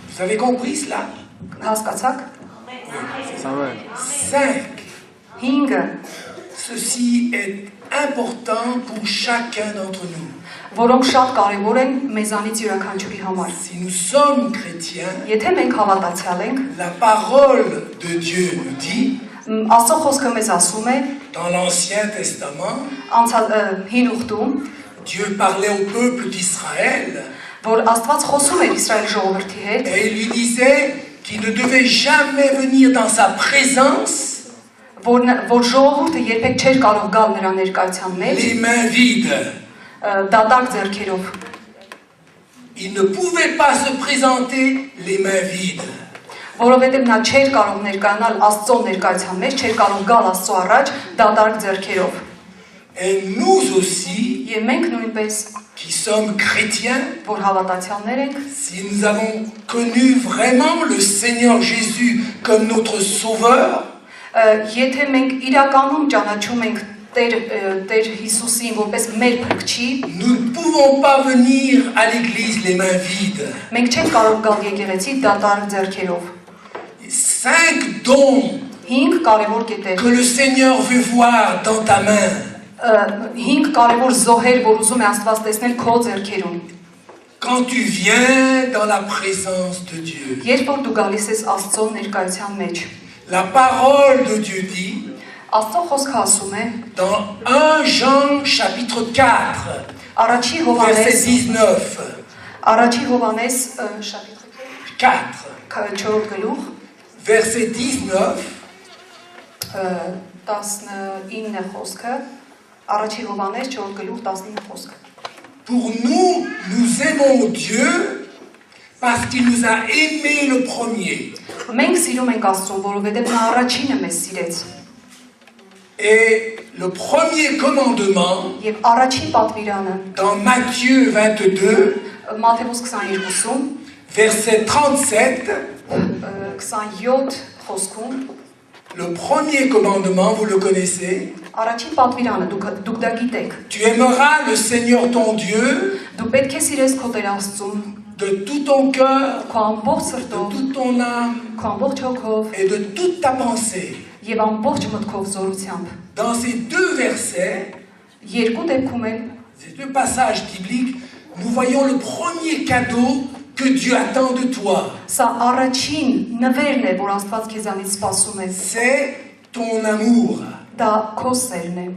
Vous avez compris cela? Հասկացաք։ 5. 5-ը, Ceci est important pour chacun d'entre nous. որոնք շատ կարևոր են մեզանից յուրաքանչյուրի համար։ Si nous sommes chrétiens, Եթե մենք հավատացյալ ենք, la parole de Dieu nous dit, Աստծո խոսքը մեզ ասում է, dans l'Ancien Testament, հին ուխտում, Dieu parlait au peuple d'Israël որ Աստված խոսում էր Իսրայել ժողովրդի հետ, et il lui disait qu'il ne devait jamais venir dans sa présence որ ժողովուրդը երբեք չէր կարող գալ նրա ներկայության մեջ, les mains vides. դատարկ ձեռքերով։ Il ne pouvait pas se présenter les mains vides. Որովհետև նա չէր կարող ներկայանալ Աստծո ներկայության մեջ, չէր կարող գալ Աստծո առաջ դատարկ ձեռքերով։ Et nous aussi, Եվ մենք նույնպես, qui sommes chrétiens, որ հավատացյալներ ենք, si nous avons connu vraiment le Seigneur Jésus comme notre Sauveur, եթե մենք իրականում ճանաչում ենք Տեր Հիսուսին որպես մեր փրկչի, nous ne pouvons pas venir à l'église les mains vides. մենք չենք կարող գալ եկեղեցի դատարկ ձեռքերով։ 5 dons 5 կարևոր կետեր, que le Seigneur veut voir dans ta main. 5 կարևոր զոհեր, որ ուզում է Աստված տեսնել քո ձեռքերում։ Quand tu viens dans la présence de Dieu, Երբ որ դու գալիս ես Աստծո ներկայության մեջ, la parole de Dieu dit Աստծո խոսքը ասում է dans 1 Jean chapitre 4, Առաջի verset Հովհաննես 19. Առաջի Հովհաննես 4, 4 գլուխ verset 19. 19 խոսքը Առաջի Հովհաննես 4 գլուխ 19 խոսքը Pour nous, nous aimons Dieu parce qu'il nous a aimés le premier. Մենք սիրում ենք Աստծուն, որովհետև նա առաջինը մեզ սիրեց։ Et le premier commandement, Եվ առաջին պատվիրանը dans Matthieu 22, Մատթեոս 22-ում verset 37, 27 խոսքում le premier commandement, vous le connaissez, առաջին պատվիրանը դուք դա գիտեք։ tu aimeras le Seigneur ton Dieu Դու պետք է սիրես քո Տեր Աստծուն, de tout ton cœur, քո ամբողջ de սրտով, toute ton âme քո ամբողջ հոգով et de toute ta pensée. եւ ամբողջ մտքով զորությամբ։ Dans ces deux versets, Երկու դեպքում են ces deux passages bibliques, nous voyons le premier cadeau que Dieu attend de toi. սա առաջին նվերն է, որ Աստված քեզանից սպասում է։ C'est ton amour, Դա քո սերն է։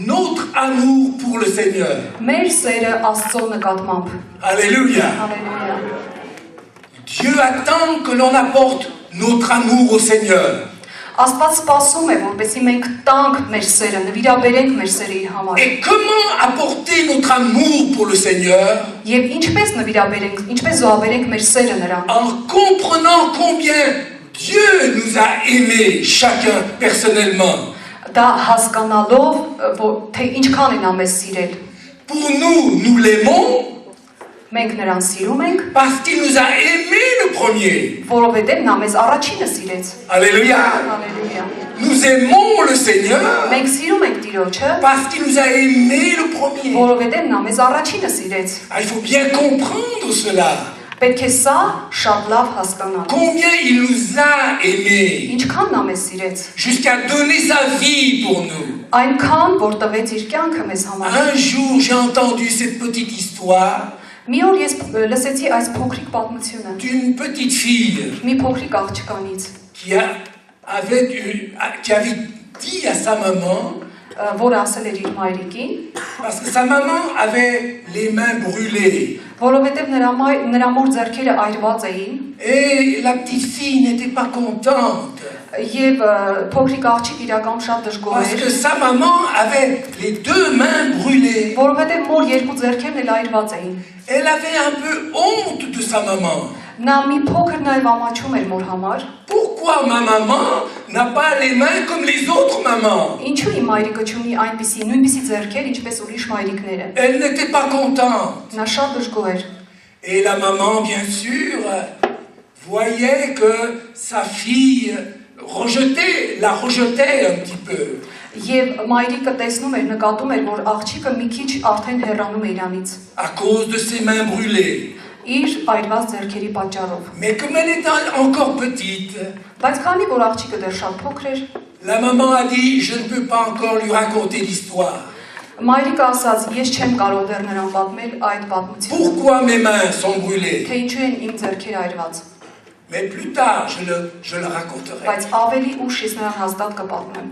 notre amour pour le Seigneur. Մեր սերը Աստծո նկատմամբ։ Alléluia. Հալելույա։ Dieu attend que l'on apporte notre amour au Seigneur. Աստված սպասում է, որպեսզի մենք տանք մեր սերը, նվիրաբերենք մեր սերը իր համար։ Et comment apporter notre amour pour le Seigneur? Եվ ինչպես նվիրաբերենք, ինչպես զոհաբերենք մեր սերը նրան։ En comprenant combien Dieu nous a aimés chacun personnellement. Դա հասկանալով, որ թե ինչքան են մեզ սիրել։ Pour nous, nous l'aimons Մենք նրան սիրում ենք, parce qu'il nous a aimés le premier. որովհետև նա մեզ առաջինը սիրեց։ Alléluia. Հալելույա։ Nous aimons le Seigneur Մենք սիրում ենք Տիրոջը, parce qu'il nous a aimés le premier. որովհետև նա մեզ առաջինը սիրեց։ Ah, il faut bien comprendre cela. Պետք է սա շատ լավ հասկանալ։ Combien il nous a aimés Ինչքան նա մեզ սիրեց։ jusqu'à donner sa vie pour nous. Այնքան, որ տվեց իր կյանքը մեզ համար։ Un jour, j'ai entendu cette petite histoire Մի օր ես լսեցի այս փոքրիկ պատմությունը։ d'une petite fille Մի փոքրիկ աղջկանից, qui avait dit à sa maman որը ասել էր իր մայրիկին, parce que sa maman avait les mains brûlées. որովհետև նրա մոր ձեռքերը այրված էին, Et la petite fille n'était pas contente. եւ փոքրիկ աղջիկ իրական շատ դժգոհ Parce էր, que sa maman avait les deux mains brûlées. որովհետև մոր երկու ձեռքերն էլ այրված էին։ Elle avait un peu honte de sa maman. Նա մի փոքր նաև ամաչում էր մոր համար։ Pourquoi ma maman n'a pas les mains comme les autres mamans? Ինչու իմ մայրիկը չունի նույնպիսի ձեռքեր, ինչպես ուրիշ մայրիկները։ Elle n'était pas contente. Նա շատ դժգոհ էր։ Et la maman, bien sûr, voyait que sa fille la rejetait un petit peu. Եվ մայրիկը տեսնում էր, նկատում էր, որ աղջիկը մի քիչ արդեն հեռանում է իրանից։ À cause de ses mains brûlées. Իր այրված ձեռքերի պատճառով։ Mais comme elle était encore petite, Բայց քանի որ աղջիկը դեռ շատ փոքր էր, la maman a dit, je ne peux pas encore lui raconter l'histoire. մայրիկը ասաց, ես չեմ կարող դեռ նրան պատմել այդ պատմությունը, Pourquoi mes mains sont brûlées? թե ինչու են իմ ձեռքերը այրված։ Mais plus tard, je le raconterai. Բայց ավելի ուշ ես նրան հաստատ կպատմեմ։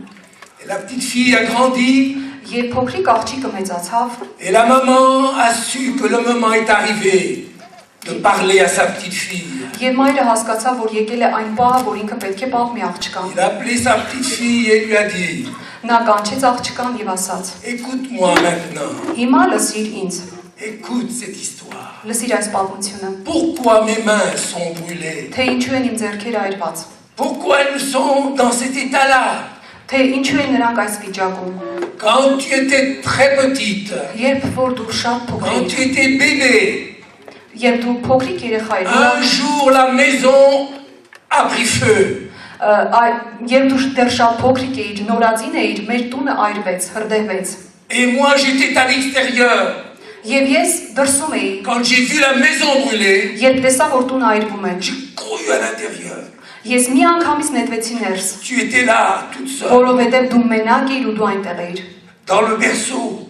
Et la petite fille a grandi, Եվ փոքրիկ աղջիկը մեծացավ, et la maman a su que le moment est arrivé de parler à sa petite fille. եւ մայրը հասկացավ, որ եկել է այն պահը, որ ինքը պետք է պատմի աղջկան։ Il a appelé sa petite fille et lui a dit, Նա կանչեց աղջկան եւ ասաց. écoute-moi maintenant, Հիմա լսիր ինձ, écoute cette histoire. լսիր այս պատմությունը, Pourquoi mes mains sont brûlées? թե ինչու են իմ ձեռքերը այրված, Pourquoi elles sont dans cet état-là? թե ինչու են նրանք այս վիճակում։ Quand tu étais très petite, Երբ որ դու շատ quand փոքրիկ tu étais bébé, Երբ դու փոքրիկ երեխա un ես, jour la maison a pris feu. երբ դու դեռ շատ փոքրիկ էիր, նորածին էիր, մեր տունը այրվեց, հրդեհվեց։ Et moi j'étais à l'extérieur. Եվ ես դրսում էի, Quand j'ai vu la maison brûler, երբ տեսա, որ տունը այրվում է, j'ai couru à l'intérieur. ես մի անգամից նետվեցի ներս, Tu étais là, toute seule, որովհետև դու մենակ էիր ու դու այնտեղ էիր, dans le berceau.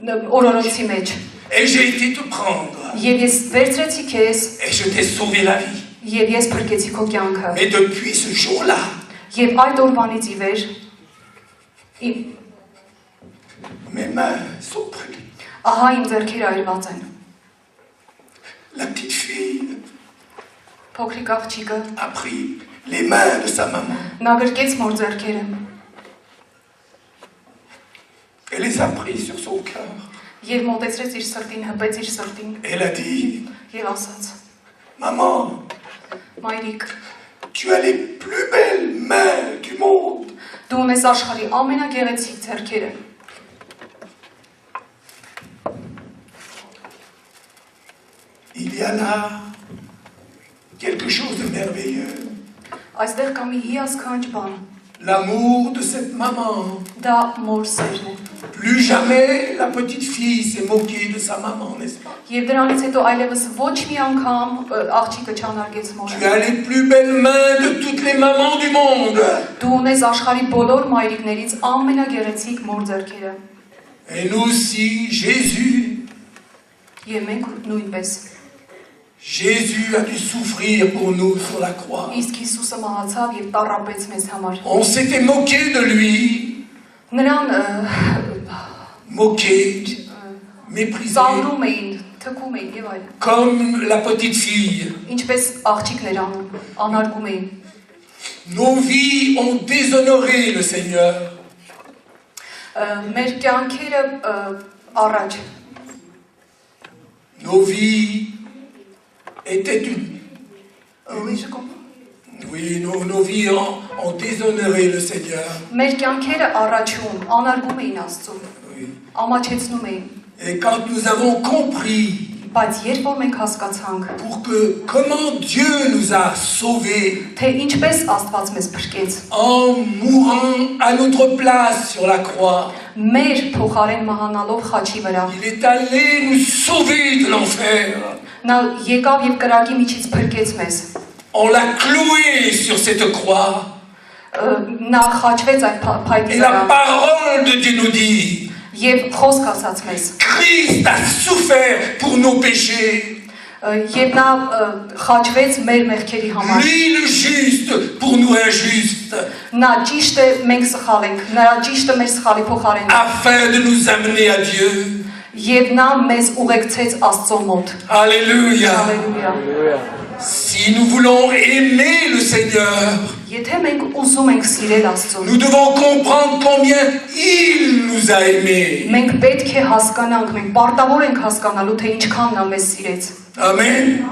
օրորոցի մեջ։ Et j'ai été te prendre. Եվ ես վերցրեցի քեզ, Et je t'ai sauvé la vie. եւ ես փրկեցի քո կյանքը։ Mais depuis ce jour-là, Եվ այդ օրվանից ի վեր mes mains sont brûlées. ահա իմ ձեռքերը այրված են։ La petite fille Փոքրիկ աղջիկը a pris les mains de sa maman նա գրկեց մոր ձեռքերը et les a pris sur son cœur. եւ մոտեցրեց իր սրտին, հպեց իր սրտին Elle a dit, եւ ասաց. maman, Մայրիկ, tu as les plus belles mains du monde. դու ունես աշխարհի ամենագեղեցիկ ձեռքերը։ Il y a là quelque chose de merveilleux. Այստեղ կա մի հիասքանչ բան։ L'amour de cette maman. Դա մոր սերն է։ Plus jamais la petite fille s'est moquée de sa maman, n'est-ce pas? Եվ դրանից հետո այլևս ոչ մի անգամ աղջիկը չանարգեց Tu մորը։ as les plus belles mains de toutes les mamans du monde. Դու ունես աշխարհի բոլոր մայրիկներից ամենագեղեցիկ մոր ձեռքերը։ Et nous aussi, Jésus. Եվ մենք նույնպես։ Jésus a dû souffrir pour nous sur la croix. Իսկ Հիսուսը մահացավ եւ տառապեց մեզ համար։ On s'était moqué de lui, Նրան moqué, méprisé, ծաղրում էին, թքում էին եւ այլն։ comme la petite fille. Ինչպես աղջիկներ անում, անարգում էին։ Nos vies ont déshonoré le Seigneur. Մեր կյանքերը առաջ Nos vies étaient une... Oui, nos vies ont déshonoré le Seigneur. Մեր կյանքերը առաջում, անարգում էին Աստծուն, Oui. ամաչեցնում էին։ Et quand nous avons compris Բայց երբ որ մենք հասկացանք, pour que comment Dieu nous a sauvés թե ինչպես Աստված մեզ փրկեց, en mourant à notre place sur la croix, մեր փոխարեն մահանալով խաչի վրա, il est allé nous sauver de l'enfer. նա եկավ եւ կրակի միջից փրկեց մեզ։ On l'a cloué sur cette croix. Նա խաչվեց այդ փայտի Et la վրա parole de Dieu nous dit, եւ խոսք ասաց մեզ։ Christ a souffert pour nos péchés. Եվ նա խաչվեց մեր մեղքերի համար։ Lui le juste pour nous injustes. juste Նա ճիշտ է, մենք սխալ ենք, նրա ճիշտը մեր սխալի փոխարեն է։ afin de nous amener à Dieu. Եվ նա մեզ ուղեկցեց Աստծո մոտ։ Alléluia. Հալելույա։ Si nous voulons aimer le Seigneur, Եթե մենք ուզում ենք սիրել Աստծուն, nous devons comprendre combien il nous a aimés. մենք պետք է հասկանանք, մենք պարտավոր ենք հասկանալու, թե ինչքան նա մեզ սիրեց։ Amen.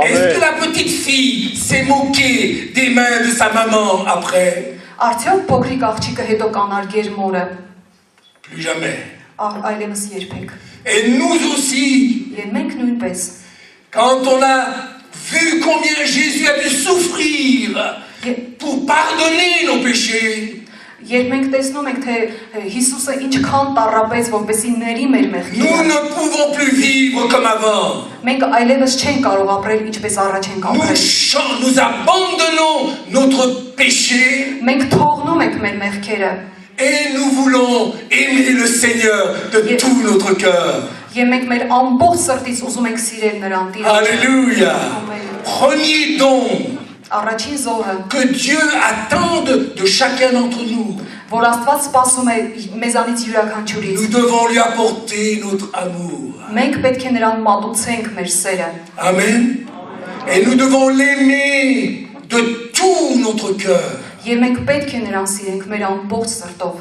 Est-ce que la petite fille s'est moquée des mains de sa maman après? Արդյոք փոքրիկ աղջիկը հետո կանարգեր մորը, Plus jamais. այլևս երբեք։ Et nous aussi, Եվ մենք նույնպես, quand on a vu combien Jésus a dû souffrir pour pardonner nos péchés, երբ մենք տեսնում ենք, թե Հիսուսը ինչքան տառապեց, որպեսզի ների մեր nous մեղքերը, ne pouvons plus vivre comme avant. մենք այլևս չենք կարող ապրել, ինչպես առաջ ենք ապրել։ Nous abandonnons notre péché Մենք թողնում ենք մեր մեղքերը et nous voulons aimer le Seigneur de tout notre cœur. եւ մենք մեր ամբողջ սրտից ուզում ենք սիրել նրան, Տիրոջը։ Alléluia. Ամեն։ Premier don Առաջին զոհը, que Dieu attende de chacun d'entre nous. որ Աստված սպասում է մեզանից յուրաքանչյուրից, Nous devons lui apporter notre amour. մենք պետք է նրան մատուցենք մեր սերը Amen. Et nous devons l'aimer de tout notre cœur. եւ մենք պետք է նրան սիրենք մեր ամբողջ սրտով։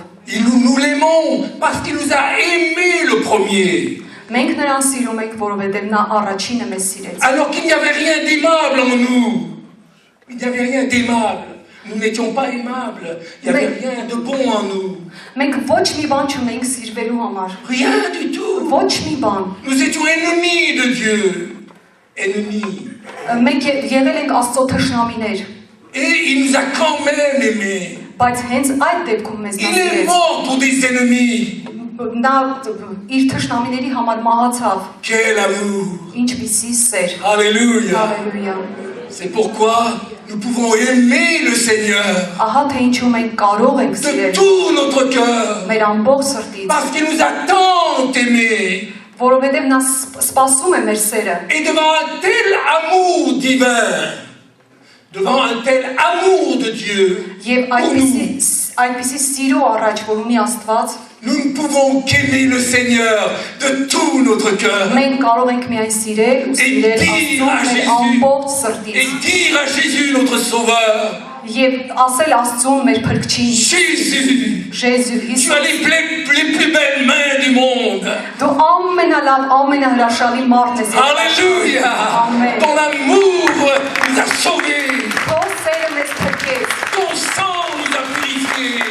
Nous l'aimons parce qu'il nous a aimés le premier. Մենք նրան սիրում ենք, որովհետեւ նա առաջինը մեզ սիրեց։ Alors qu'il n'y avait rien d'aimable en nous. Il n'y avait rien d'aimable. Nous n'étions pas aimables. Il n'y avait rien de bon en nous. Մենք ոչ մի բան չունենք սիրվելու համար։ Rien du tout. Ոչ մի բան։ Nous étions ennemis de Dieu. Ennemis. Մենք եղել ենք Աստծո թշնամիներ, Et il nous a quand même aimés. բայց հենց այդ դեպքում մեզ նա Il est սիրեց։ mort pour des ennemis. Նա իր թշնամիների համար մահացավ։ Quel amour. Ինչպիսի սեր։ Alléluia. Հալելույա։ C'est pourquoi nous pouvons aimer le Seigneur Ահա թե ինչու մենք կարող ենք de սիրել tout notre cœur. մեր ամբողջ սրտից, Parce qu'il nous a tant aimés. որովհետև նա սպասում է մեր սերը։ Et devant un tel amour divin, devant un tel amour de Dieu, Եվ այդպիսի սիրո առաջ, որ ունի Աստված, nous ne pouvons qu'aimer le Seigneur de tout notre cœur մենք կարող ենք միայն սիրել ու սիրել Աստծուն մեր ամբողջ et սրտից dire à Jésus notre Sauveur, եւ ասել Աստծուն մեր փրկչին Jésus, Jésus tu Հիսուս as les plus belles mains du monde. դու ամենալավ ամենահրաշալի մարդն ես Alléluia. Amen. Ton amour nous a sauvés. քո սերը մեզ փրկեց Ton sang nous a purifiés.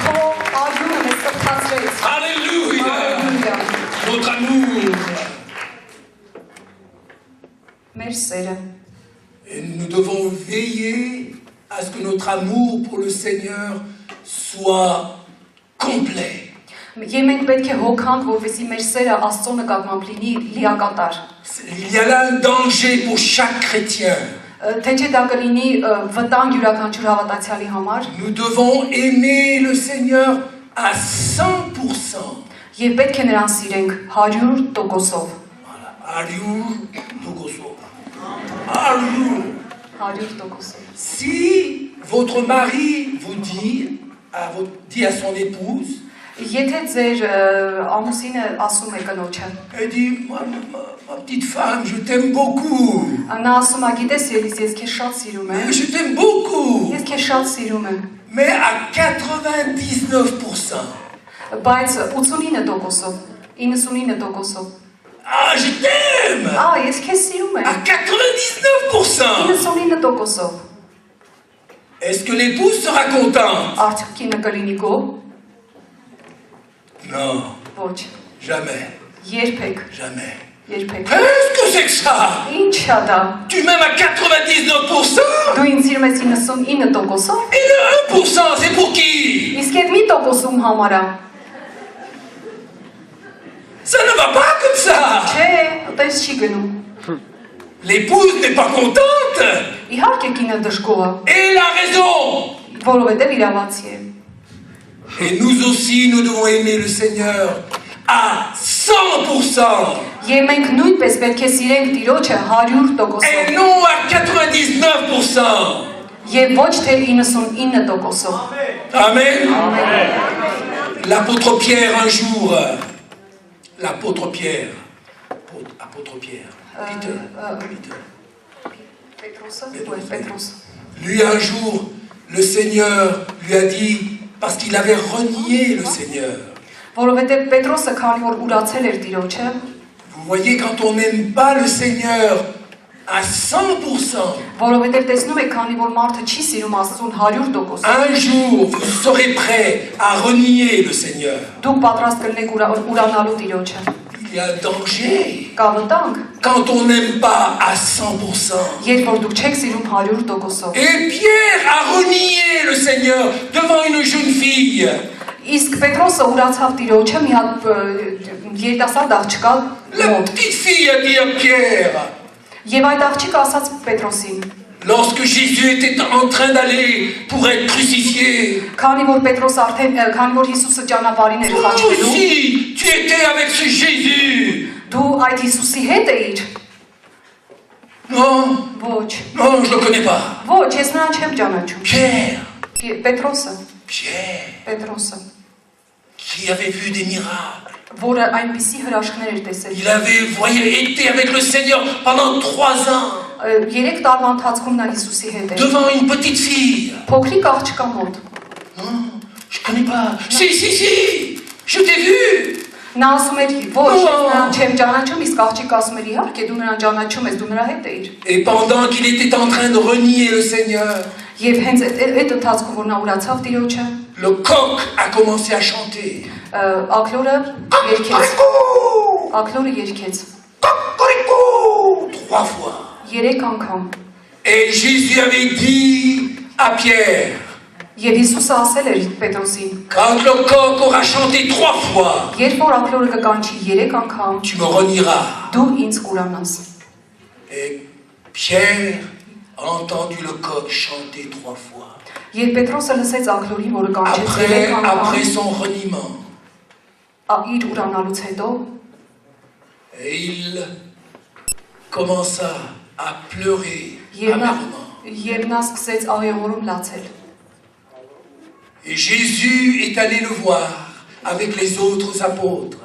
քո արյունը մեզ սրբացրեց Alléluia. Հալելույա Notre amour. մեր սերը Et nous devons veiller à ce que notre amour pour le Seigneur soit complet. Եվ մենք պետք է հոգանք, որովհետեւ մեր սերը Աստծո նկատմամբ լինի լիակատար։ Il y a là un danger pour chaque chrétien. Թե չէ դա կլինի վտանգ յուրաքանչյուր հավատացյալի համար, Nous devons aimer le Seigneur à 100%. եւ պետք է նրան սիրենք 100%-ով։ Ariou, Togoso. Ariou. 100%-ով։ Si votre mari vous dit à son épouse, Եթե ձեր ամուսինը ասում է կնոջը, elle dit, ma petite femme, je t'aime beaucoup. նա ասում է, գիտես, ես քեզ շատ սիրում եմ, Je t'aime beaucoup. ես քեզ շատ սիրում եմ, Mais à 99%. բայց 89%-ով, 99%-ով, Ah, je t'aime. ես քեզ սիրում եմ, À 99%. 99%-ով, Est-ce que l'épouse sera contente? արդյոք կինը կլինի գոհ։ Non, Ոչ, jamais, երբեք, jamais. երբեք։ Qu'est-ce que c'est que ça? Ինչ է դա։ Tu m'aimes à 99%? Դու ինձ սիրում ես 99%-ով, Et le 1%, c'est pour qui? իսկ այդ մի տոկոսում համար է։ Ça ne va pas comme ça. Չէ, այդպես չի գնում։ L'épouse n'est pas contente. Իհարկե կինը դժգոհ է, Et elle a raison. որովհետև իրավացի է։ Et nous aussi, nous devons aimer le Seigneur à 100%. Եվ մենք նույնպես պետք է սիրենք Տիրոջը 100%-ով, Et non à 99%. Եվ ոչ թե 99%-ով։ Amen. L'apôtre Pierre un jour, l'apôtre Pierre, Peter. Պետրոսը։ Lui un jour, le Seigneur lui a dit, parce qu'il avait renié le Seigneur. Որովհետև Պետրոսը քանի որ ուրացել էր Տիրոջը, Vous voyez, quand on n'aime pas le Seigneur à 100%, որովհետև տեսնում եք քանի որ մարդը չի սիրում Աստծուն 100%, un jour, vous serez prêt à renier le Seigneur. դուք պատրաստ կլինեք ուրանալու Տիրոջը։ Il y a un danger Կա վտանգ, quand on n'aime pas à 100%. երբ որ դուք չեք սիրում 100%-ով։ Et Pierre a renié le Seigneur devant une jeune fille. Իսկ Պետրոսը ուրացավ Տիրոջը մի հատ երիտասարդ աղջկա La մոտ։ petite fille a dit à Pierre, Եվ այդ աղջիկը ասաց Պետրոսին, lorsque Jésus était en train d'aller pour être crucifié, քանի որ Պետրոսը արդեն քանի որ Հիսուսը ճանապարհին էր toi խաչվելու, aussi, tu étais avec ce Jésus. դու այդ Հիսուսի հետ էիր։ Non, Ոչ, non, je ne le connais pas. ոչ, ես նրան չեմ ճանաչում։ Pierre, Պետրոսը, Pierre, qui avait vu des miracles. որը այնպիսի հրաշքներ էր տեսել։ Il avait été avec le Seigneur pendant 3 ans, 3 տարվա ընթացքում նա Հիսուսի հետ էր։ devant une petite fille. Փոքրիկ աղջկա մոտ։ Non, je ne connais pas. Si, je t'ai vu. Նա ասում էր, ոչ, ես նրան չեմ ճանաչում, իսկ աղջիկը ասում էր, իհարկե դու նրան ճանաչում ես, դու նրա հետ էիր։ Et pendant qu'il était en train de renier le Seigneur, Եվ հենց այդ ընթացքում որ նա ուրացավ Տիրոջը, le coq a commencé à chanter. ակլորը երգեց։ Cocorico, Ակլորը երգեց cocorico, 3 fois. 3 անգամ։ Et Jésus avait dit à Pierre, Եվ Հիսուսը ասել էր Պետրոսին, quand le coq aura chanté 3 fois, երբ որ ակլորը կկանչի 3 անգամ, tu me renieras. դու ինձ կուրանաս։ Et Pierre a entendu le coq chanter 3 fois. Եվ Պետրոսը լսեց ակլորին, որը կանչեց 3 անգամ, Après son reniement, իր ուրանալուց հետո, et il commença à pleurer եւ նա amèrement. սկսեց աղեղորում լացել։ Et Jésus est allé le voir avec les autres apôtres.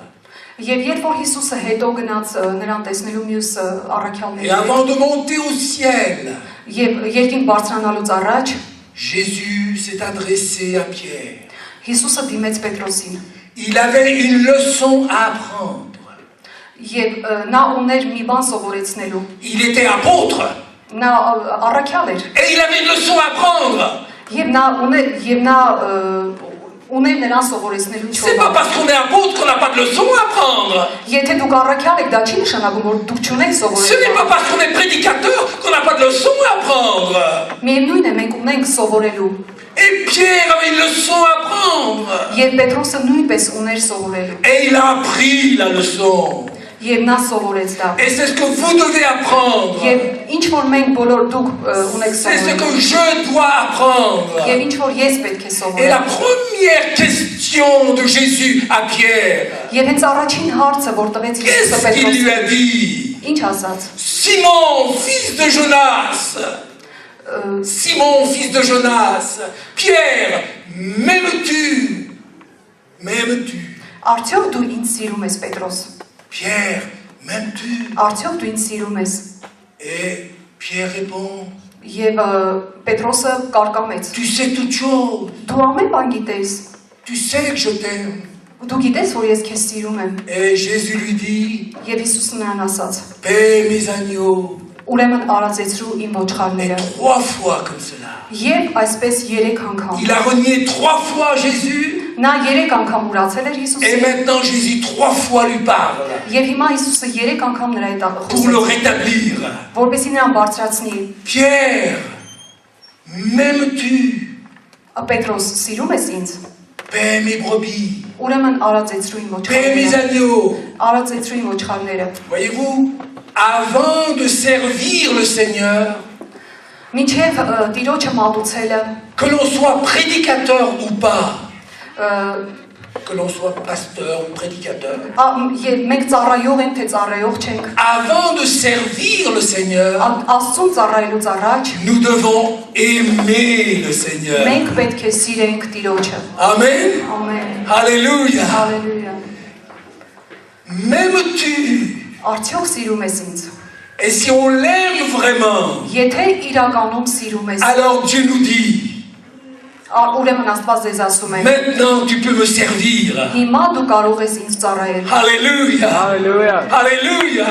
Եվ երբ որ Հիսուսը հետո գնաց նրան տեսնելու մյուս Et առաքյալներին, avant de monter au ciel, եւ երկինք բարձրանալուց առաջ, Jésus s'est adressé à Pierre. Հիսուսը դիմեց Պետրոսին։ Il avait une leçon à apprendre. Եվ նա ուներ մի բան սովորեցնելու։ Il était apôtre Նա առաքյալ էր։ et il avait une leçon à apprendre. Եվ նա ուներ նրան սովորեցնելու C'est pas ճոպը։ parce qu'on est apôtre qu'on n'a pas de leçon à apprendre. Եթե դուք առաքյալ եք, դա չի նշանակում, որ դուք չունեք Ce n'est pas սովորելու։ parce qu'on est prédicateur qu'on n'a pas de leçon à apprendre. Միևնույն է, մենք ունենք սովորելու։ Et Pierre avait une leçon à apprendre. Եվ Պետրոսը նույնպես ուներ sovորելու։ Et il a appris la leçon. Եվ նա սովորեց դա։ Et c'est ce que vous devez apprendre. Եվ ինչ որ մենք բոլոր դուք ունեք C'est ce սովորելու։ que je dois apprendre. Եվ ինչ որ ես պետք է Et la սովորեմ։ première question de Jésus à Pierre, Եվ հենց առաջին հարցը, որ տվեց Հիսուսը qu'est-ce qu'il lui Պետրոսին, a dit? ինչ ասաց։ Simon, fils de Jonas, Simon, fils de Jonas, Pierre, m'aimes-tu? M'aimes-tu? Արդյոք դու ինձ սիրում ես, Պետրոս։ Pierre, m'aimes-tu? Արդյոք դու ինձ սիրում ես։ Et Pierre répond, Եվ Պետրոսը կարկամեց։ tu sais toutes choses, Դու ամեն բան գիտես։ tu sais que je t'aime. Դու գիտես, որ ես քեզ սիրում եմ։ Et Jésus lui dit, Եվ Հիսուսը նրան ասաց. paie mes agneaux. Ուրեմն արածեցրու իմ Et ոչխարները։ 3 fois comme cela. Եվ այսպես 3 անգամ։ Il a renié 3 fois Jésus. Նա 3 անգամ ուրացել էր Et Հիսուսին։ maintenant Jésus 3 fois lui parle Եվ հիմա Հիսուսը 3 անգամ նրա հետ pour le խոսեց, rétablir. որպեսզի նրան բարձրացնի։ Pierre, m'aimes-tu? Պետրոս, սիրում ես ինձ։ Paie mes brebis. Ուրեմն արածեցրու իմ Paie mes ոչխարները։ agneaux. Արածեցրու իմ ոչխարները։ Voyez-vous, avant de servir le Seigneur, Մինչև Տիրոջը մատուցելը, que l'on soit prédicateur ou pas, que l'on soit pasteur ou prédicateur, Մենք ծառայող ենք, թե ծառայող չենք։ avant de servir le Seigneur, Աստծուն ծառայելուց առաջ nous devons aimer le Seigneur. մենք պետք է սիրենք Տիրոջը։ Amen. Ամեն։ Alléluia. Հալելույա։ M'aimes-tu? Արդյոք սիրում ես ինձ։ Et si on l'aime vraiment, Եթե իրականում սիրում ես, alors Dieu nous dit, ուրեմն Աստված ձեզ ասում է. maintenant tu peux me servir. Հիմա դու կարող ես ինձ ծառայել։ Alléluia. Alléluia. Alléluia.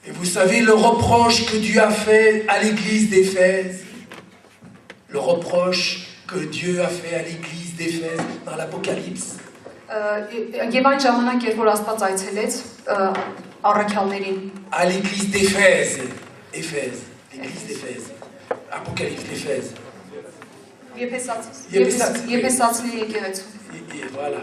Et vous savez le reproche que Dieu a fait à l'église d'Éphèse, le reproche que Dieu a fait à l'église d'Éphèse dans l'Apocalypse. Եվ այն ժամանակ, երբ որ Աստված այցելեց առաքյալներին, À l'église d'Éphèse. Éphèse. L'église d'Éphèse. Apocalypse d'Éphèse. Եփեսացիների եկեղեցու։ Et voilà.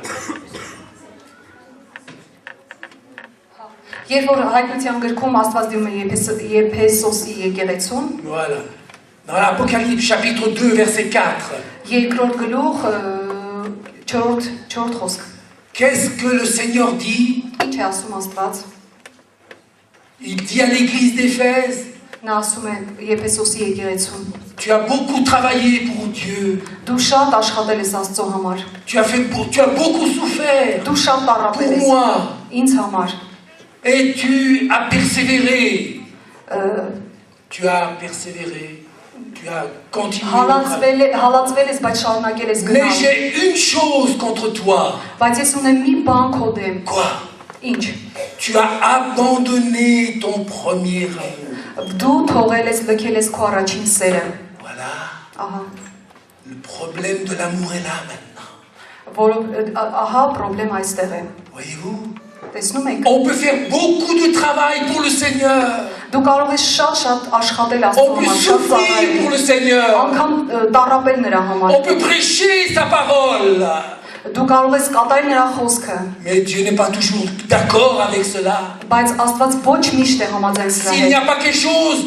Երբ որ հայտնության գրքում Աստված դիմում է Եփեսոսի եկեղեցուն, Voilà. Dans l'Apocalypse chapitre 2 verset 4. երկրորդ գլուխ 4 խոսք։ Qu'est-ce que le Seigneur dit? Ինչ է ասում Աստված։ Il dit à l'église d'Éphèse, Նա ասում է Եփեսոսի եկեղեցուն. tu as beaucoup travaillé pour Dieu. Դու շատ աշխատել ես Աստծո համար։ Tu as beaucoup souffert Դու շատ տառապել pour ես moi. ինձ համար։ Et tu as persévéré. Tu as persévéré. Tu as continué. Հալածվել ես, բայց շարունակել ես Mais գնալ։ j'ai une chose contre toi. Բայց ես ունեմ մի բան քո դեմ։ Quoi? Ինչ։ Tu as abandonné ton premier amour. Դու թողել ես, լքել ես քո առաջին սերը։ Voilà. Ահա։ Le problème de l'amour est là maintenant. Ահա պրոբլեմ այստեղ է։ Voyez-vous? Տեսնում եք։ On peut faire beaucoup de travail pour le Seigneur. Դու կարող ես շատ աշխատել On Աստծո peut համար, շատ souffrir pour le ծառայել։ Seigneur. Անկամ տառապել նրա համար։ On peut prêcher sa parole. Դու կարող ես կատարել նրա խոսքը, Mais Dieu n'est pas toujours d'accord avec cela. բայց Աստված ոչ միշտ է համաձայն սրա S'il n'y հետ։ a pas quelque chose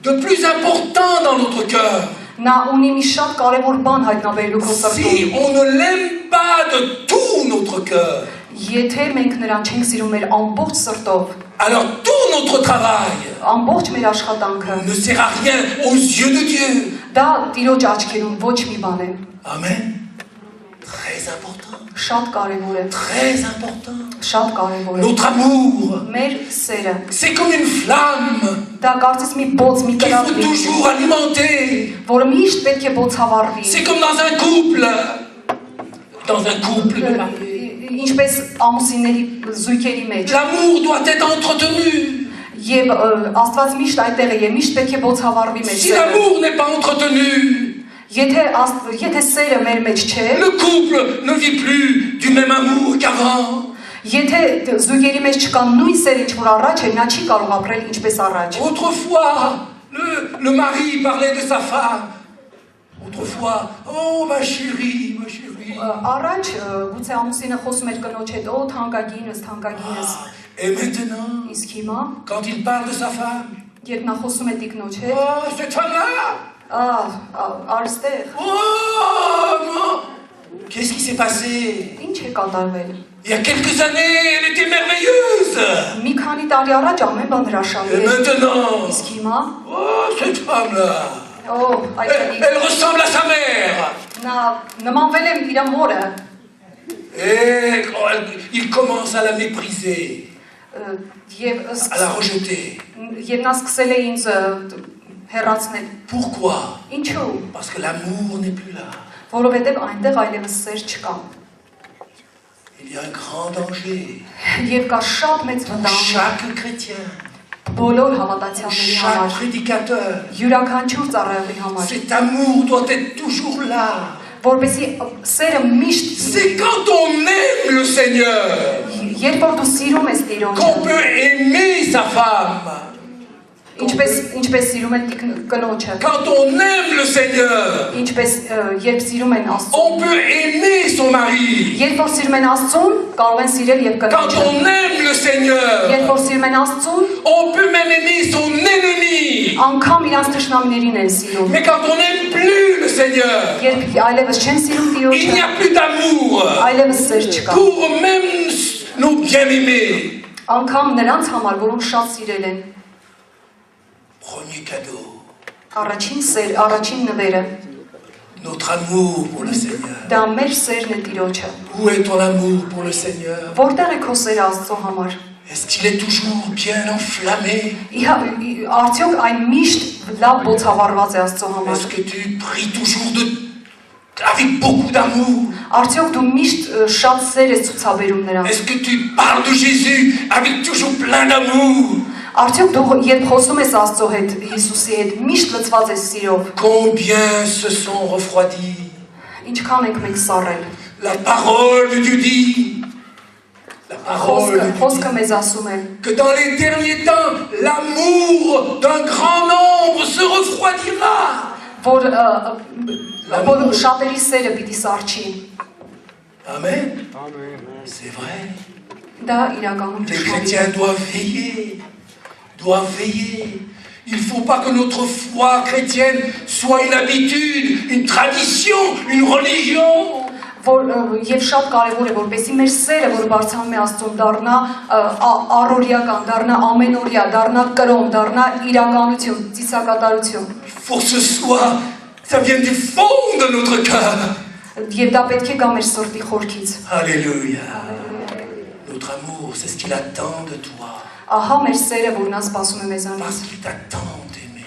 de plus important dans notre cœur, Նա ունի մի շատ կարևոր bան հայտնաբերելու քո si սրտում։ on ne l'aime pas de tout notre cœur, Եթե մենք նրան չենք սիրում մեր ամբողջ սրտով, alors tout notre travail ամբողջ մեր աշխատանքը, ne sert à rien aux yeux de Dieu. դա Տիրոջ աչքերում ոչ մի բան է։ Amen. Très important. Շատ կարևոր է, Très important. շատ կարևոր է։ Notre amour, Մեր սերը, c'est comme une flamme դա կարծես մի բոց, մի qu'il կրակ faut լինի, toujours alimenter. որը միշտ պետք է բոցավառվի։ C'est comme dans un couple. Dans un couple de mariés. Ինչպես ամուսինների զույգերի մեջ։ L'amour doit être entretenu. Եվ Աստված միշտ այդտեղ է, եւ միշտ պետք է բոցավառվի մեր Si սերը։ l'amour n'est pas entretenu, Եթե սերը մեր մեջ չէ, le couple ne vit plus du même amour qu'avant. եթե զույգերի մեջ չկա նույն սերը, ինչ որ առաջ է, նա չի կարող ապրել ինչպես առաջ։ Autrefois, le mari parlait de sa femme. Autrefois, oh ma chérie, ma chérie. Առաջ գուցե ամուսինը խոսում էր կնոջ հետ, օ թանկագինս, թանկագինս։ Et maintenant, Իսկ հիմա, quand il parle de sa femme, երբ նա խոսում է տիկնոջ հետ, oh cette femme-là, արստեղ, oh non, qu'est-ce qui s'est passé? ինչ է կատարվել։ Il y a quelques années, elle était merveilleuse. Մի քանի տարի առաջ ամեն բան հրաշալի Et էր։ maintenant, Իսկ հիմա, oh cette femme-là, այդտեղի elle ressemble à sa mère. նա նմանվել է իր մորը, Et il commence à la mépriser, եւ à la rejeter. եւ նա սկսել է ինձ հեռացնել։ Pourquoi? Ինչու՞։ Parce que l'amour n'est plus là. Որովհետեւ այնտեղ այլևս սեր չկա։ Il y a un grand danger. Եվ կա շատ մեծ Pour վտանգ chaque chrétien, բոլոր pour հավատացյալների chaque համար, prédicateur. յուրաքանչյուր ծառայողի համար, Cet amour doit être toujours là. որովհետեւ սերը միշտ C'est quand on aime le Seigneur երբ որ դու սիրում ես qu'on Տիրոջը, peut aimer sa femme. ինչպես սիրում են կնոջը։ Quand on aime le Seigneur, Ինչպես երբ սիրում են Աստծուն։ on peut aimer son mari. Երբ որ սիրում են Աստծուն, կարող են սիրել եւ Quand կնոջը։ on aime le Seigneur, Երբ որ sիրում են Աստծուն, on peut même aimer son ennemi. անգամ իրանց թշնամիներին են սիրում։ Mais quand on n'aime plus le Seigneur, Երբ ayլևս չեն սիրում il n'y Տիրոջը, a plus d'amour ayլևս սեր չկա։ pour même nos bien-aimés. Անգամ նրանց համար, որոնք շատ սիրել են, Premier cadeau, առաջին նվերը, notre amour pour le Seigneur. դա մեր սերն է Տիրոջը։ Où est ton amour pour le Seigneur? Որտեղ է քո սերը Աստծո համար։ Est-ce qu'il est toujours bien enflammé? Արդյոք այն միշտ լավ բոցավառված է Աստծո համար։ Est-ce que tu pries toujours avec beaucoup d'amour? Արդյոք դու միշտ շատ սեր ես ցուցաբերում նրան։ Est-ce que tu parles de Jésus avec toujours plein d'amour? Արդյոք դու երբ խոսում ես Աստծո հետ, Հիսուսի հետ, միշտ լցված ես սիրով։ Combien se sont refroidis? Ինչքան ենք մենք սառել։ La parole de Dieu dit. La parole de Dieu Խոսքը dit մեզ ասում է, que dans les derniers temps, l'amour d'un grand nombre se refroidira. որ շատերի սերը պիտի սառչի։ Amen. C'est vrai. Դա իրականում Les ճշմարիտ է։ chrétiens doivent veiller. Doivent veiller. Il ne faut pas que notre foi chrétienne soit une habitude, une tradition, une religion. Եվ շատ կարևոր է, որպեսզի մեր սերը, որ բարձրանում է Աստծուն, դառնա առօրյական, դառնա ամենօրյա, դառնա կրոն, դառնա իրականություն, ծիսակատարություն։ Il faut que ce soit, ça vient du fond de notre cœur. Եվ դա պետք է գա մեր սրտի խորքից։ Alléluia. Notre amour, c'est ce qu'il attend de toi. Ահա մեր սերը, որ նա սպասում է մեզանից, Parce qu'il t'a tant aimé.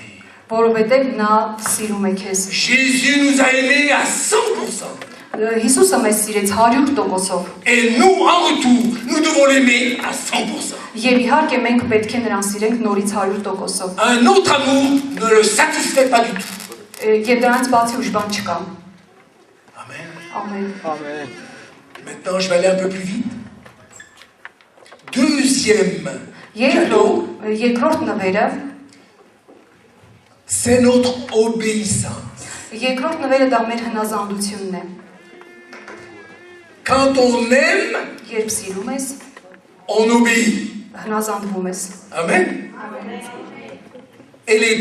որովհետև նա սիրում է քեզ։ Jésus nous a aimés à 100%. Հիսուսը մեզ սիրեց 100%-ով։ Et nous, en retour, nous devons l'aimer à 100%. Եվ իհարկե մենք պետք է նրան սիրենք նորից 100%-ով։ Un autre amour ne le satisfait pas du tout. Եվ դրանից բացի ուրիշ բան չկա։ Amen. Ամեն։ Maintenant, je vais aller un peu plus vite. Deuxième cadeau, Երկրորդ նվերը, c'est notre obéissance. երկրորդ նվերը դա մեր հնազանդությունն է։ Quand on aime, Երբ սիրում ես, on obéit. հնազանդվում ես։ Amen. Et les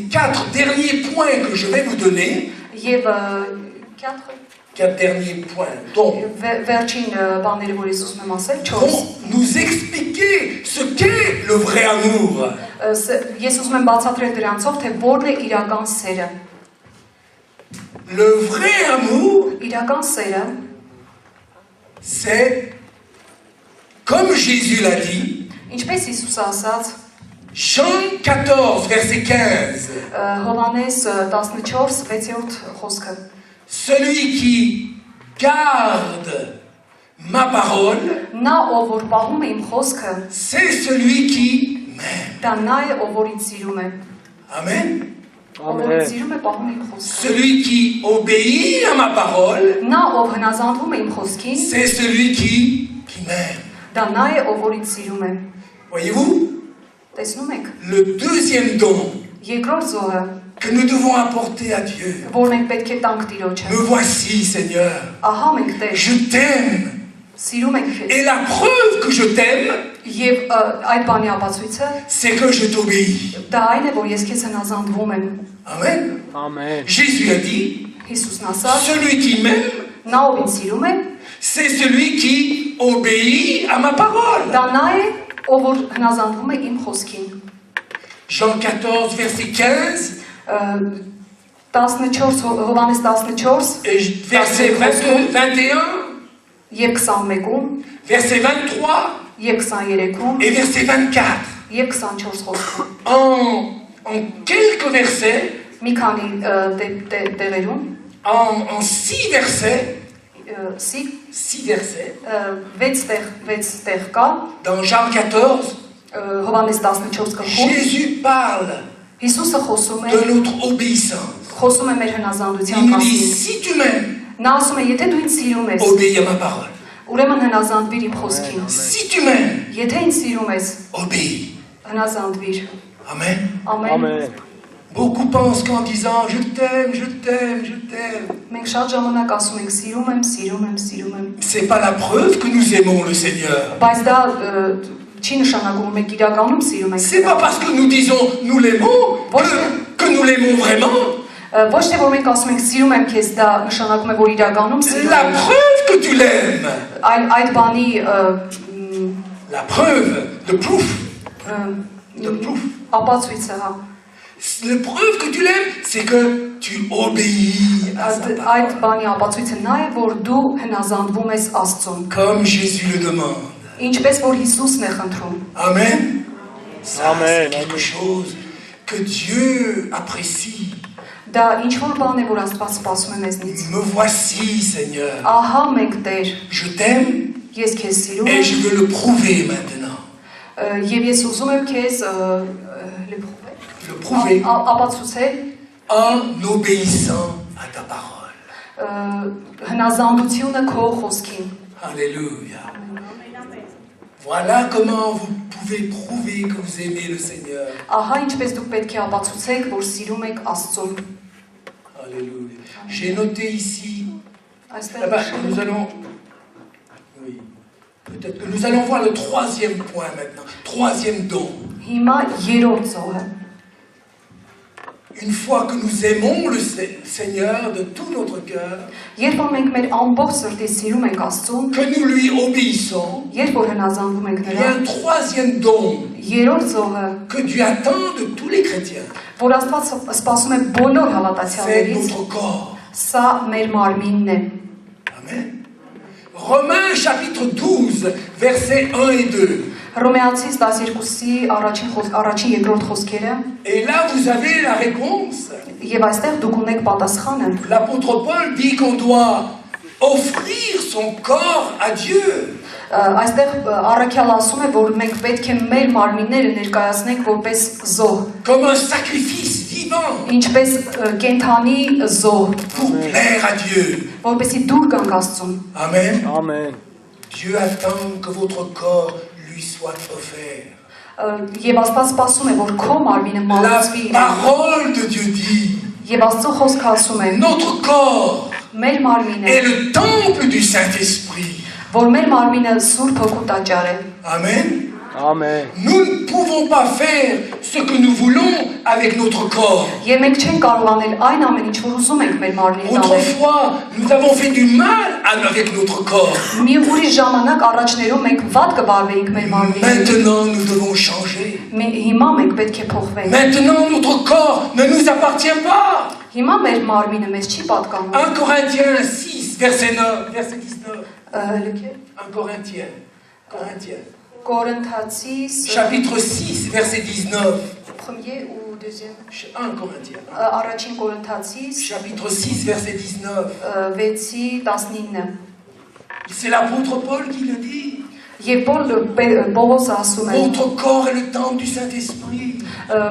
4 derniers points que je vais vous donner, Եվ 4 derniers points, donc, վերջին բաները, որ ես ուզում եմ ասել, 4։ vont nous expliquer ce qu'est le vrai amour. Ես ուզում եմ բացատրել դրանցով, թե որն է իրական սերը։ Le vrai amour, Իրական սերը, c'est, comme Jésus l'a dit, ինչպես Հիսուսը ասաց, Jean 14, verset 15, Հովհաննես 14:6 խոսքը։ celui qui garde ma parole, Նա ով որ պահում է իմ խոսքը, c'est celui qui m'aime. դա նա է ով որ ինձ սիրում է։ Amen. Ով որ ինձ սիրում է պահում է իմ խոսքը։ Celui qui obéit à ma parole, Նա ով հնազանդվում է իմ խոսքին, c'est celui qui m'aime. դա նա է ով որ ինձ սիրում է։ Voyez-vous, Տեսնում եք, le deuxième don երկրորդ զոհը, que nous devons apporter à Dieu. որն ենք պետք է տանք Տիրոջը։ Me voici, Seigneur. Ահա մենք Տեր, Je t'aime. սիրում ենք քեզ։ Et la preuve que je t'aime, Եվ այդ բանի ապացույցը c'est que je t'obéis. դա այն է, որ ես քեզ հնազանդվում եմ։ Amen. Amen. Jésus a dit, Հիսուսն ասաց, celui qui m'aime, նա ով ինձ սիրում է, c'est celui qui obéit à ma parole. դա նա է, ով որ հնազանդվում է իմ խոսքին։ Jean 14, verset 15 14 Հովհաննես 14 et verset 21, եւ 21-ում, verset 23 եւ 23-ում et verset 24. եւ 24 խոսքում։ En quelques versets, Մի քանի տեղերում, en 6 versets, 6 versets, տեղ կա dans Jean 14, Հովհաննես 14 գլխում Jésus parle Հիսուսը խոսում է de notre obéissance. խոսում է մեր Il հնազանդության nous dit, մասին։ si tu m'aimes, Նա ասում է, եթե դու ինձ սիրում ես, obéis à ma parole. ուրեմն հնազանդվիր իմ խոսքին։ Si tu m'aimes, Եթե ինձ սիրում ես, obéis. հնազանդվիր։ Amen. Ամեն։ Beaucoup pensent qu'en disant je t'aime, je t'aime, je t'aime, Մենք շատ ժամանակ asում ենք սիրում եմ, սիրում եմ, սիրում եմ։ c'est pas la preuve que nous aimons le Seigneur. Բայց դա չի նշանակում մենք իրականում սիրում ենք։ C'est pas parce que nous disons nous l'aimons que nous l'aimons vraiment. Ոչ թե որ մենք ասում ենք sիրում եմ քեզ, դա նշանակում է որ իրականում սիրում La եմ։ preuve que tu l'aimes. Այդ բանի La preuve, le proof. ապացույցը, հա։ La preuve que tu l'aimes, c'est que tu obéis à sa parole. Այդ բանի ապացույցը նա է, որ դու հնազանդվում ես Աստծուն։ Comme Jésus le demande. Ինչպես որ Հիսուսն է խնդրում։ Amen. Ça, Amen, c'est quelque amen. chose que Dieu apprécie. Դա ինչ որ բան է, որ Աստված սպասում է մեզնից։ Me voici, Seigneur. Ահա մենք Տեր, Je t'aime ես քեզ սիրում et je եմ, veux le prouver maintenant. եւ ես ուզում եմ քեզ Le prouver ապացուցել en obéissant à ta parole. հնազանդությունը քո խոսքին։ Alléluia. Voilà comment vous pouvez prouver que vous aimez le Seigneur. Ահա ինչպես դուք պետք է ապացուցեք, որ սիրում եք Աստծուն։ Alléluia. J'ai noté ici. Այստեղ Là-bas, nous allons. Oui. Peut-être que nous allons voir le troisième point maintenant. Troisième don. հիմա երրորդ զոհը։ Une fois que nous aimons le Seigneur de tout notre cœur, Երբ որ մենք մեր ամբողջ սրտից սիրում ենք Աստծուն, que nous lui obéissons, երբ որ հնազանդվում ենք il y a un նրան, troisième don երրորդ զոհը, que Dieu attend de tous les chrétiens. որ Աստված սպասում է բոլոր C'est հավատացյալներից, notre corps. սա մեր մարմինն է։ Amen. Romains chapitre 12, versets 1 et 2. Հռոմեացիս 12-ի առաջին երկրորդ խոսքերը, Et là, vous avez la réponse. եւ այստեղ դուք ունեք պատասխանը։ L'apôtre Paul dit qu'on doit offrir son corps à Dieu. Այստեղ առաքյալ ասում է, որ մենք պետք է մեր մարմինները ներկայացնենք որպես զոհ, Comme un sacrifice vivant ինչպես կենթանի զոհ, pour plaire à Dieu. որպեսզի դուր գանք Աստծուն։ Amen. Amen. Dieu attend que votre corps lui soit offert. Եվ Աստված սպասում է, որ քո մարմինը La մատուցվի։ parole de Dieu dit, Եվ Աստծո խոսքը ասում է, notre corps մեր մարմինը, est le temple du Saint-Esprit. որ մեր մարմինը Սուրբ Հոգու տաճար է։ Amen. Amen. Nous ne pouvons pas faire ce que nous voulons avec notre corps. Եվ մենք չենք կարող aնել այն ամեն ինչ, որ ուզում ենք մեր մարմինից անել։ Autrefois, nous avons fait du mal avec notre corps. Մի ուրիշ ժամանակ առաջներում մենք վատ կվարվեինք մեր մարմինին։ Maintenant, nous devons changer. Հիմա մենք պետք է փոխվենք։ Maintenant, notre corps ne nous appartient pas. Հիմա մեր մարմինը մեզ չի պատկանում։ 1 Corinthiens 6, verset 9, verset 19. Լքե 1 Corinthiens. Corinthiens. Կորինթացիս Chapitre 6, verset 19. premier ou deuxième 1 Corinthiens. առաջին Կորինթացիս Chapitre 6, verset 19. 6-ի 19։ C'est l'apôtre Paul qui le dit. Եվ Պողոսը ասում է, Votre corps est le temple du Saint-Esprit.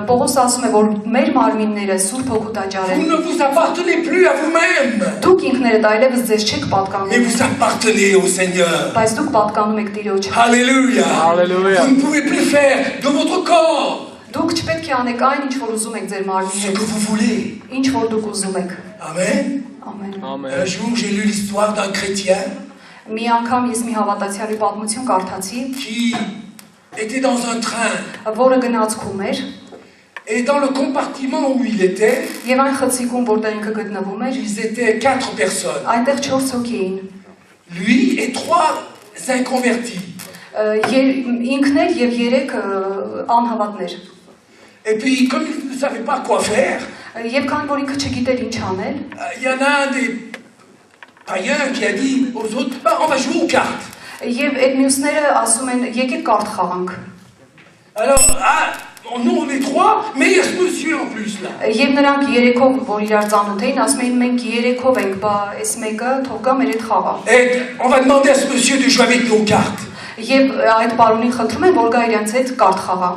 Պողոսը ասում է, որ մեր մարմինները Սուրբ Հոգու տաճար Vous են։ ne vous appartenez plus à vous-même, Դուք ինքներդ այլևս ձեզ չեք mais պատկանում, vous appartenez au Seigneur. բայց դուք պատկանում եք Տիրոջը։ Alléluia. Alléluia. Vous ne pouvez plus faire de votre corps Դուք չպետք է անեք այն, ինչ որ ուզում եք ձեր ce մարմինի que հետ, vous voulez. ինչ որ dուք ուզում եք։ Amen. Ամեն։ Un Amen. jour, j'ai lu l'histoire d'un chrétien Մի անգամ ես մի հավատացյալի պատմություն կարդացի, qui était dans un train. որը գնացքում էր, Et dans le compartiment où il était, եւ այն խցիկում, որտեղ ինքը գտնվում էր, ils étaient 4 personnes. այնտեղ 4 հոգի էին։ Lui et 3 inconvertis. Ինքն էր եւ 3 անհավատներ։ Et puis, comme il ne savait pas quoi faire, Եվ քանի որ ինքը չգիտեր ինչ անել, il y en a un des païens qui a dit aux autres, bah, on va jouer aux cartes. եւ այդ մյուսները ասում են եկեք կարտ խաղանք։ Alors, nous on est 3, mais il y a ce monsieur en plus là. Եվ նրանք 3-ով, որ իրար ծանոթ էին, ասում էին մենք 3-ով ենք, բա այս մեկը թող գա մեր հետ խաղա։ Et on va demander à ce monsieur de jouer avec nos cartes. Եվ այդ պարոնին խնդրում են, որ գա իրանց հետ կարտ խաղա։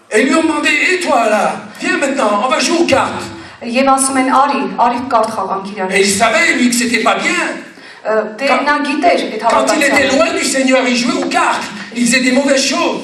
Et ils lui ont demandé, et toi là, viens maintenant, on va jouer aux cartes. Եվ ասում են արի կարտ խաղանք իրար Et il հետ։ savait lui que c'était pas bien. Դե նա գիտեր այդ Quand il était հավատացյալը։ loin du Seigneur, il jouait aux cartes, il faisait des mauvaises choses.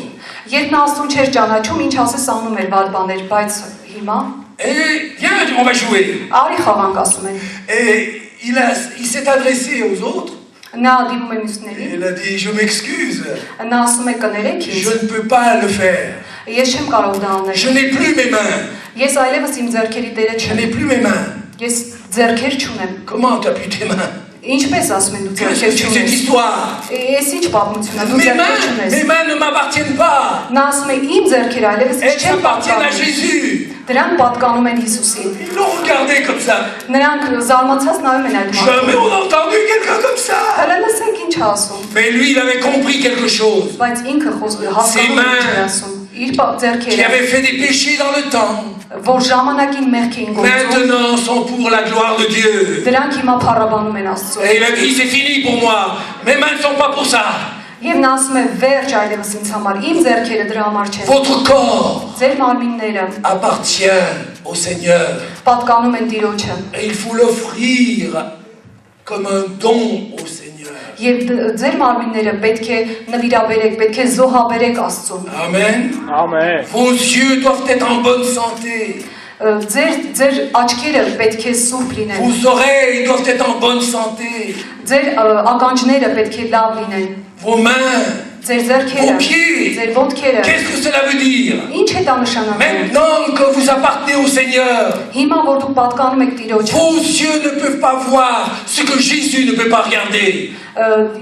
Երբ նա Աստծուն չէր ճանաչում, ինչ ասես անում էր վատ բաներ, բայց հիմա Et viens, on va jouer. արի խաղանք ասում են։ Et il s'est adressé aux autres. Նա դիմում է Et մյուսներին, il a dit, je m'excuse, նա asում է կներեք je ինձ, ne peux pas le faire. ես չեմ կարող դա անել։ Je n'ai plus mes mains. Ես այլևս իմ ձեռքերի տերը Je չեմ։ n'ai plus mes mains. Ես ձեռքեր չունեմ։ Comment tu as plus tes mains? Ինչպես ասում են դու Qu'est-ce que ձեռքեր c'est cette չունես։ histoire? Ես ինչ պատմություն է, դու Mes ձեռքեր mains, չունես։ mes mains ne m'appartiennent pas. Նա asում է իմ ձեռքերը այլևս ինձ Elles չեն appartiennent à պատկանում։ Jésus. Դրանք պատկանում են Հիսուսին։ Ils l'ont regardé comme ça. Նրանք զարմացած նայում են այդ մարդուն։ Jamais on a entendu quelqu'un comme ça. Հələ լսենք ինչ է ասում։ Mais lui, il avait compris quelque chose. Բայց ինքը հասկանում է ինչ է ասում։ Իր Qui ձեռքերը, avait fait des péchés dans le temps. որ ժամանակին մեղք էին գործում, Maintenant sont pour la gloire de Dieu. դրանք հիմա փառաբանում են Աստծուն։ Et il a dit, c'est fini pour moi. Mes mains ne sont pas pour ça. Եվ նա ասում է վերջ այլևս ինձ համար, իմ ձեռքերը դրա համար չեն։ Votre corps Ձեր մարմինները appartient au Seigneur. պատկանում են Տիրոջը։ Et il faut l'offrir comme un don au Seigneur. Եվ ձեր մարմինները պետք է նվիրաբերեք, պետք է զոհաբերեք Աստծուն։ Amen. Amen. Vos yeux doivent être en bonne santé. Ձեր աչքերը պետք է սուրբ լինեն։ Vos oreilles doivent être en bonne santé. Ձեր ականջները պետք է լավ լինեն։ Vos mains. Ձեր ձեռքերը, Vos pieds. ձեր ոտքերը։ Qu'est-ce que cela veut dire? Ինչ է դա նշանակում։ Maintenant que vous appartenez au Seigneur, Հիմա որ դուք պատկանում եք Տիրոջը, vos yeux ne peuvent pas voir ce que Jésus ne peut pas regarder.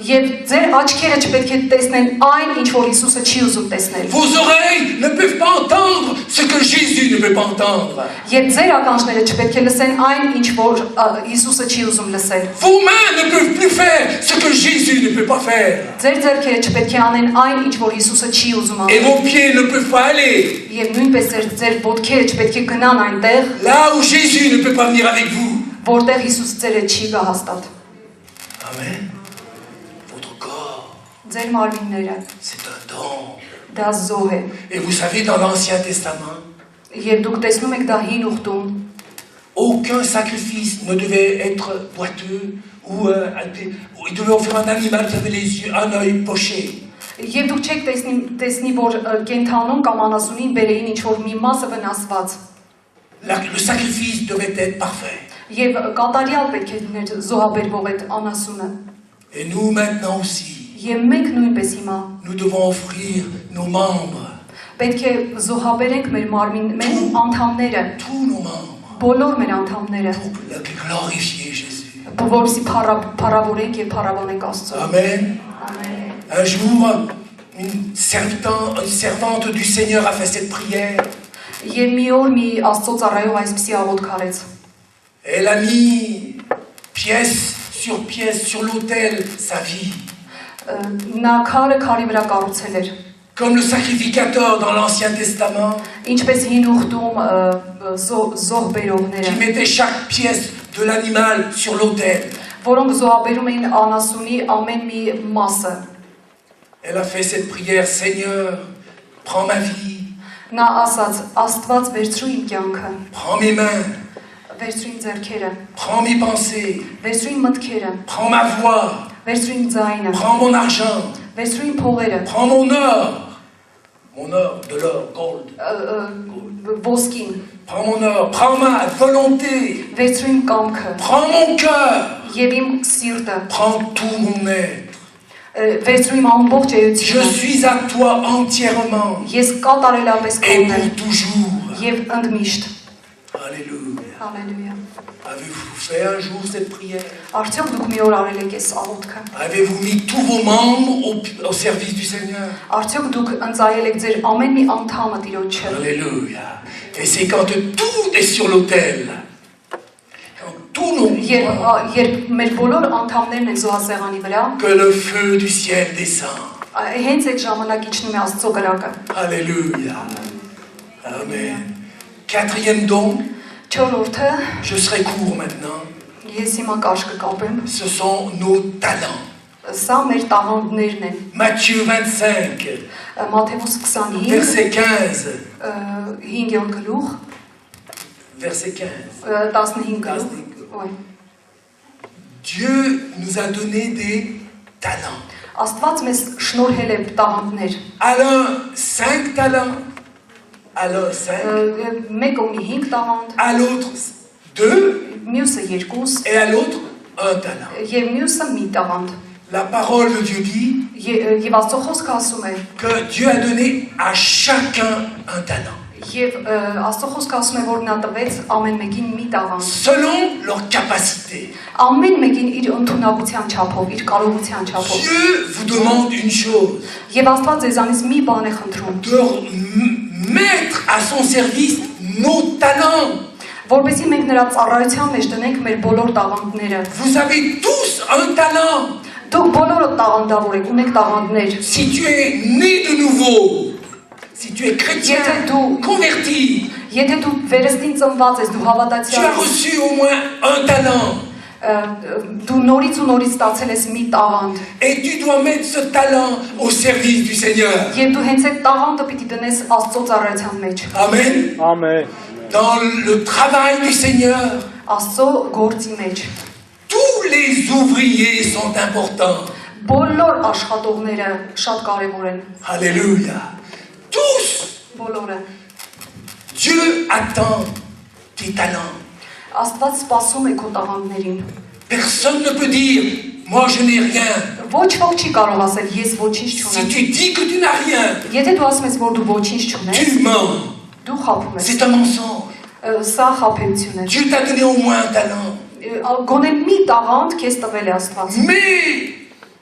եւ ձեր աչքերը չպետք է տեսնեն այն, ինչ որ Հիսուսը չի ուզում տեսնել։ Vos oreilles ne peuvent pas entendre ce que Jésus ne peut pas entendre. Եվ ձեր ականջները չպետք է լսեն այն, ինչ որ Հիսուսը չի ուզում լսել։ Vos mains ne peuvent plus faire ce que Jésus ne peut pas faire. Ձեր ձեռքերը չպետք է անեն այն, ինչ որ Հիսուսը չի ուզում Et անել։ vos pieds ne peuvent pas aller Եվ նույնպես ձեր ոտքերը չպետք է գնան այնտեղ, là où Jésus ne peut pas venir avec vous. որտեղ Հիսուս ձերը չի գա հաստատ։ Amen. Votre corps, Ձեր մարմինները c'est un don. դա զոհ է։ Et vous savez, dans l'Ancien Testament, Եվ duk տեսնում եք դա հին ուխտում, aucun sacrifice ne devait être boiteux ou il devait offrir un animal qui avait les yeux, un œil poché. Եվ դուք չեք տեսնի, որ կենթանում կամ անասունին բերեին ինչ-որ մի մասը վնասված։ Le sacrifice devait être parfait. Եվ կատարյալ պետք է լիներ զոհաբերվող այդ անասունը։ Et nous maintenant aussi, Եվ մենք նույնպես հիմա nous devons offrir nos membres, պետք է զոհաբերենք մեր անդամները, tous nos membres, բոլոր մեր անդամները, pour glorifier Jésus. որովհետեւ փառավորենք եւ փառաբանենք Աստծուն։ Amen. Ամեն։ Un jour, une servante du Seigneur a fait cette prière. Եվ մի օր մի Աստծո ծառայող այսպիսի աղոթք արեց։ Elle a mis pièce sur l'autel sa vie. Նա քարը քարի վրա կառուցել էր։ Comme le sacrificateur dans l'Ancien Testament, Ինչպես հին ուխտում զոհ բերողները, qui mettait chaque pièce de l'animal sur l'autel. որոնք զոհաբերում էին անասունի ամեն մի մասը։ Elle a fait cette prière, Seigneur, prends ma vie, Նա ասաց. Աստված վերցրու իմ կյանքը, prends mes mains, վերցրու իմ ձեռքերը, prends mes pensées, վերցրու իմ մտքերը, prends ma voix, վերցրու իմ ձայնը, prends mon argent, վերցրու իմ փողերը, prends mon or, de l'or, gold, ոսկին, prends mon or, prends ma volonté, վերցրու իմ կամքը, prends mon cœur, եւ իմ սիրտը, prends tout mon être. վերցրու իմ ամբողջ Je էությունը, suis à toi entièrement ես կատարելապես et կողմ եմ pour toujours. եւ ընդմիշտ։ Alléluia. Հալելույա։ Avez-vous fait un jour cette prière? Արդյոք դուք մի օր արել եք այս աղոթքը։ Avez-vous mis tous vos membres au service du Seigneur? Արդյոք դուք ընծայել եք ձեր ամեն մի անդամը Տիրոջը։ Alléluia. Et c'est quand tout est sur l'autel, quand tout nous, Երբ մեր բոլոր անդամներն են զոհասեղանի վրա, que le feu du ciel descend. հենց այդ ժամանակ իջնում է Աստծո կրակը։ Alléluia. Amen. Quatrième don, Չորրորդը, je serai court maintenant, ես հիմա կաշ կկապեմ, ce sont nos talents. սա մեր տաղանդներն են։ Matthieu 25, Մատթեոս 25, verset 15. 5-րդ գլուխ, Verset 15. 15 գլուխ։ Ոյ։ Dieu nous a donné des talents. Աստված մեզ շնորհել է տաղանդներ։ À l'un 5 5 talents, alors 5, Մեկը ունի 5 տաղանդ, à l'autre 2 մյուսը 2 et à l'autre 1 talent. եւ մյուսը մի տաղանդ։ La parole de Dieu dit Եվ Աստծո խոսքը ասում է, que Dieu a donné à chacun un talent, եւ Աստծո խոսքը ասում է, որ նա տվեց ամեն մեկին մի տաղանդ։ selon leur capacité. Ամեն մեկին իր ընդունակության չափով, իր կարողության չափով։ Dieu vous demande une chose, Եվ Աստված ձեզանից մի բան է խնդրում, de mettre à son service nos talents. որովհետեւ մենք նրա ծառայության մեջ դնենք մեր բոլոր տաղանդները։ Vous avez tous un talent. Դուք բոլորը տաղանդավոր եք, ունեք տաղանդներ։ Si tu es né de nouveau, si tu es chrétien, Եթե դու converti, Եթե դու վերստին ծնված ես, դու tu հավատացյալ as ես, reçu au moins un talent. դու նորից ու նորից ստացել ես մի տաղանդ, Et tu dois mettre ce talent au service du Seigneur. եւ դու հենց այդ տաղանդը պիտի դնես Աստծո ծառայության մեջ, Amen. Amen. Dans le travail du Seigneur, Աստծո գործի մեջ։ tous les ouvriers sont importants. Բոլոր աշխատողները շատ կարևոր են, Alléluia. Tous. բոլորը։ Dieu attend tes talents. Աստված սպասում է քո տաղանդներին։ Personne ne peut dire, moi je n'ai rien. Ոչ ոք չի կարող ասել ես ոչինչ Si չունեմ։ tu dis que tu n'as rien, Եթե դու ասում ես, որ դու ոչինչ չունես, tu mens. դու խաբում ես։ C'est un mensonge. Սա խաբեություն է։ Dieu t'a donné au moins un talent. Գոնե մի տաղանդ քեզ տվել է Աստված։ Mets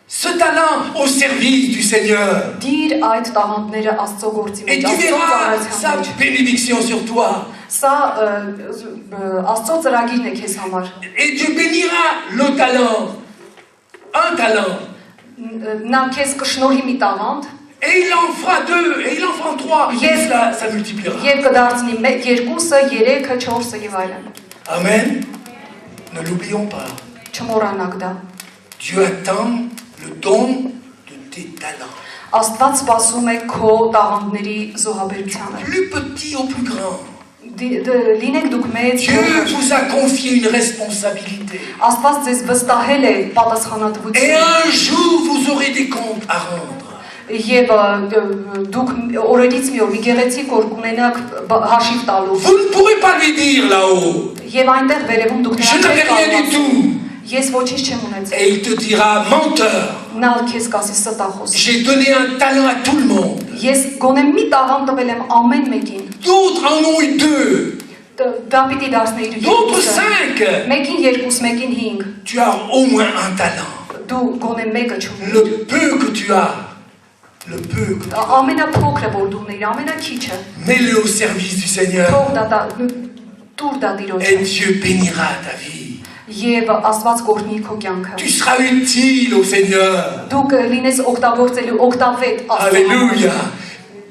ce talent au service du Seigneur. Դիր այդ տաղանդները Աստծո գործի Et մեջ, tu Աստծո verras ծառայության sa մեջ։ bénédiction sur toi. Սա Աստծո ծրագիրն է քեզ համար։ Et Dieu bénira le talent. Un talent. Նա քեզ կշնորհի մի տաղանդ Et il en fera 2, et il en fera 3. Et cela, ça multipliera. եւ կդարձնի 1, 2-ը, 3-ը, 4-ը եւ այլն։ Amen. Ne l'oublions pas. Չմոռանաք դա։ Dieu attend le don de tes talents. Աստված սպասում է քո տաղանդների զոհաբերությանը։ Plus petit au plus grand. Լինեք դուք մեծ։ Dieu vous a confié une responsabilité. Աստված ձեզ վստահել է Et պատասխանատվություն։ un jour, vous aurez des comptes à rendre. Եվ դուք օրերից մի օր մի գեղեցիկ օր կունենաք հաշիվ տալու։ Vous ne pourrez pas lui dire là-haut, Եվ այնտեղ վերևում դուք je n'avais rien du tout. Ես ոչինչ չեմ ունեցել։ Et il te dira, menteur, Նա քեզ կասի ստախոս։ j'ai donné un talent à tout le monde. Ես գոնե մի տաղանդ տվել եմ ամեն մեկին։ D'autres en ont eu 2, Դա պիտի դարձնի իր d'autres երկուսը։ 5. Մեկին 2, մեկին 5։ Tu as au moins un talent. Դու գոնե մեկը չունես։ Le peu que tu as, le peu que tu as, Ամենափոքրը որ դու ունես, ամենաքիչը։ mets-le au service du Seigneur. Թող դա տուր դա Et Տիրոջը։ Dieu bénira ta vie. Եվ Աստված կօրհնի քո կյանքը։ Tu seras utile au Seigneur. Դու կլինես օգտագործելու օգտավետ Աստծո։ Alléluia.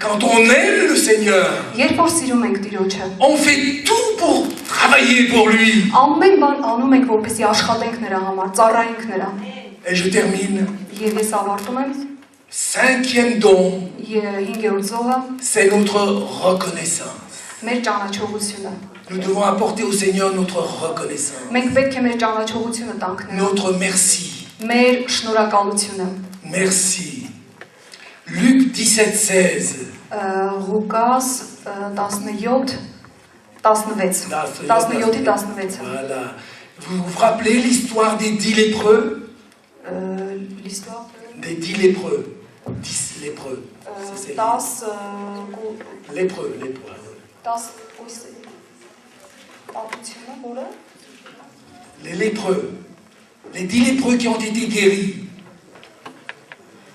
Quand on aime le Seigneur, Երբ որ սիրում ենք Տիրոջը, on fait tout pour travailler pour lui. ամեն բան անում ենք, որպեսզի աշխատենք նրա համար, ծառայենք նրան։ Et je termine. Եվ ես ավարտում եմ 5e don, 5-րդ զոհը, c'est notre reconnaissance. մեր ճանաչողությունը։ Nous devons apporter au Seigneur notre reconnaissance, Մենք պետք է մեր ճանաչողությունը տանք նրան, notre merci. մեր շնորհակալությունը։ Merci. Luc 17:16. Ղուկաս 17 16 17-ի 16-ը։ Voilà. Vous vous rappelez l'histoire des 10 lépreux? L'histoire Des 10 lépreux. 10 lépreux. C'est 10 lépreux. 10 պատմությունը որը Les lépreux. Les 10 lépreux qui ont été guéris.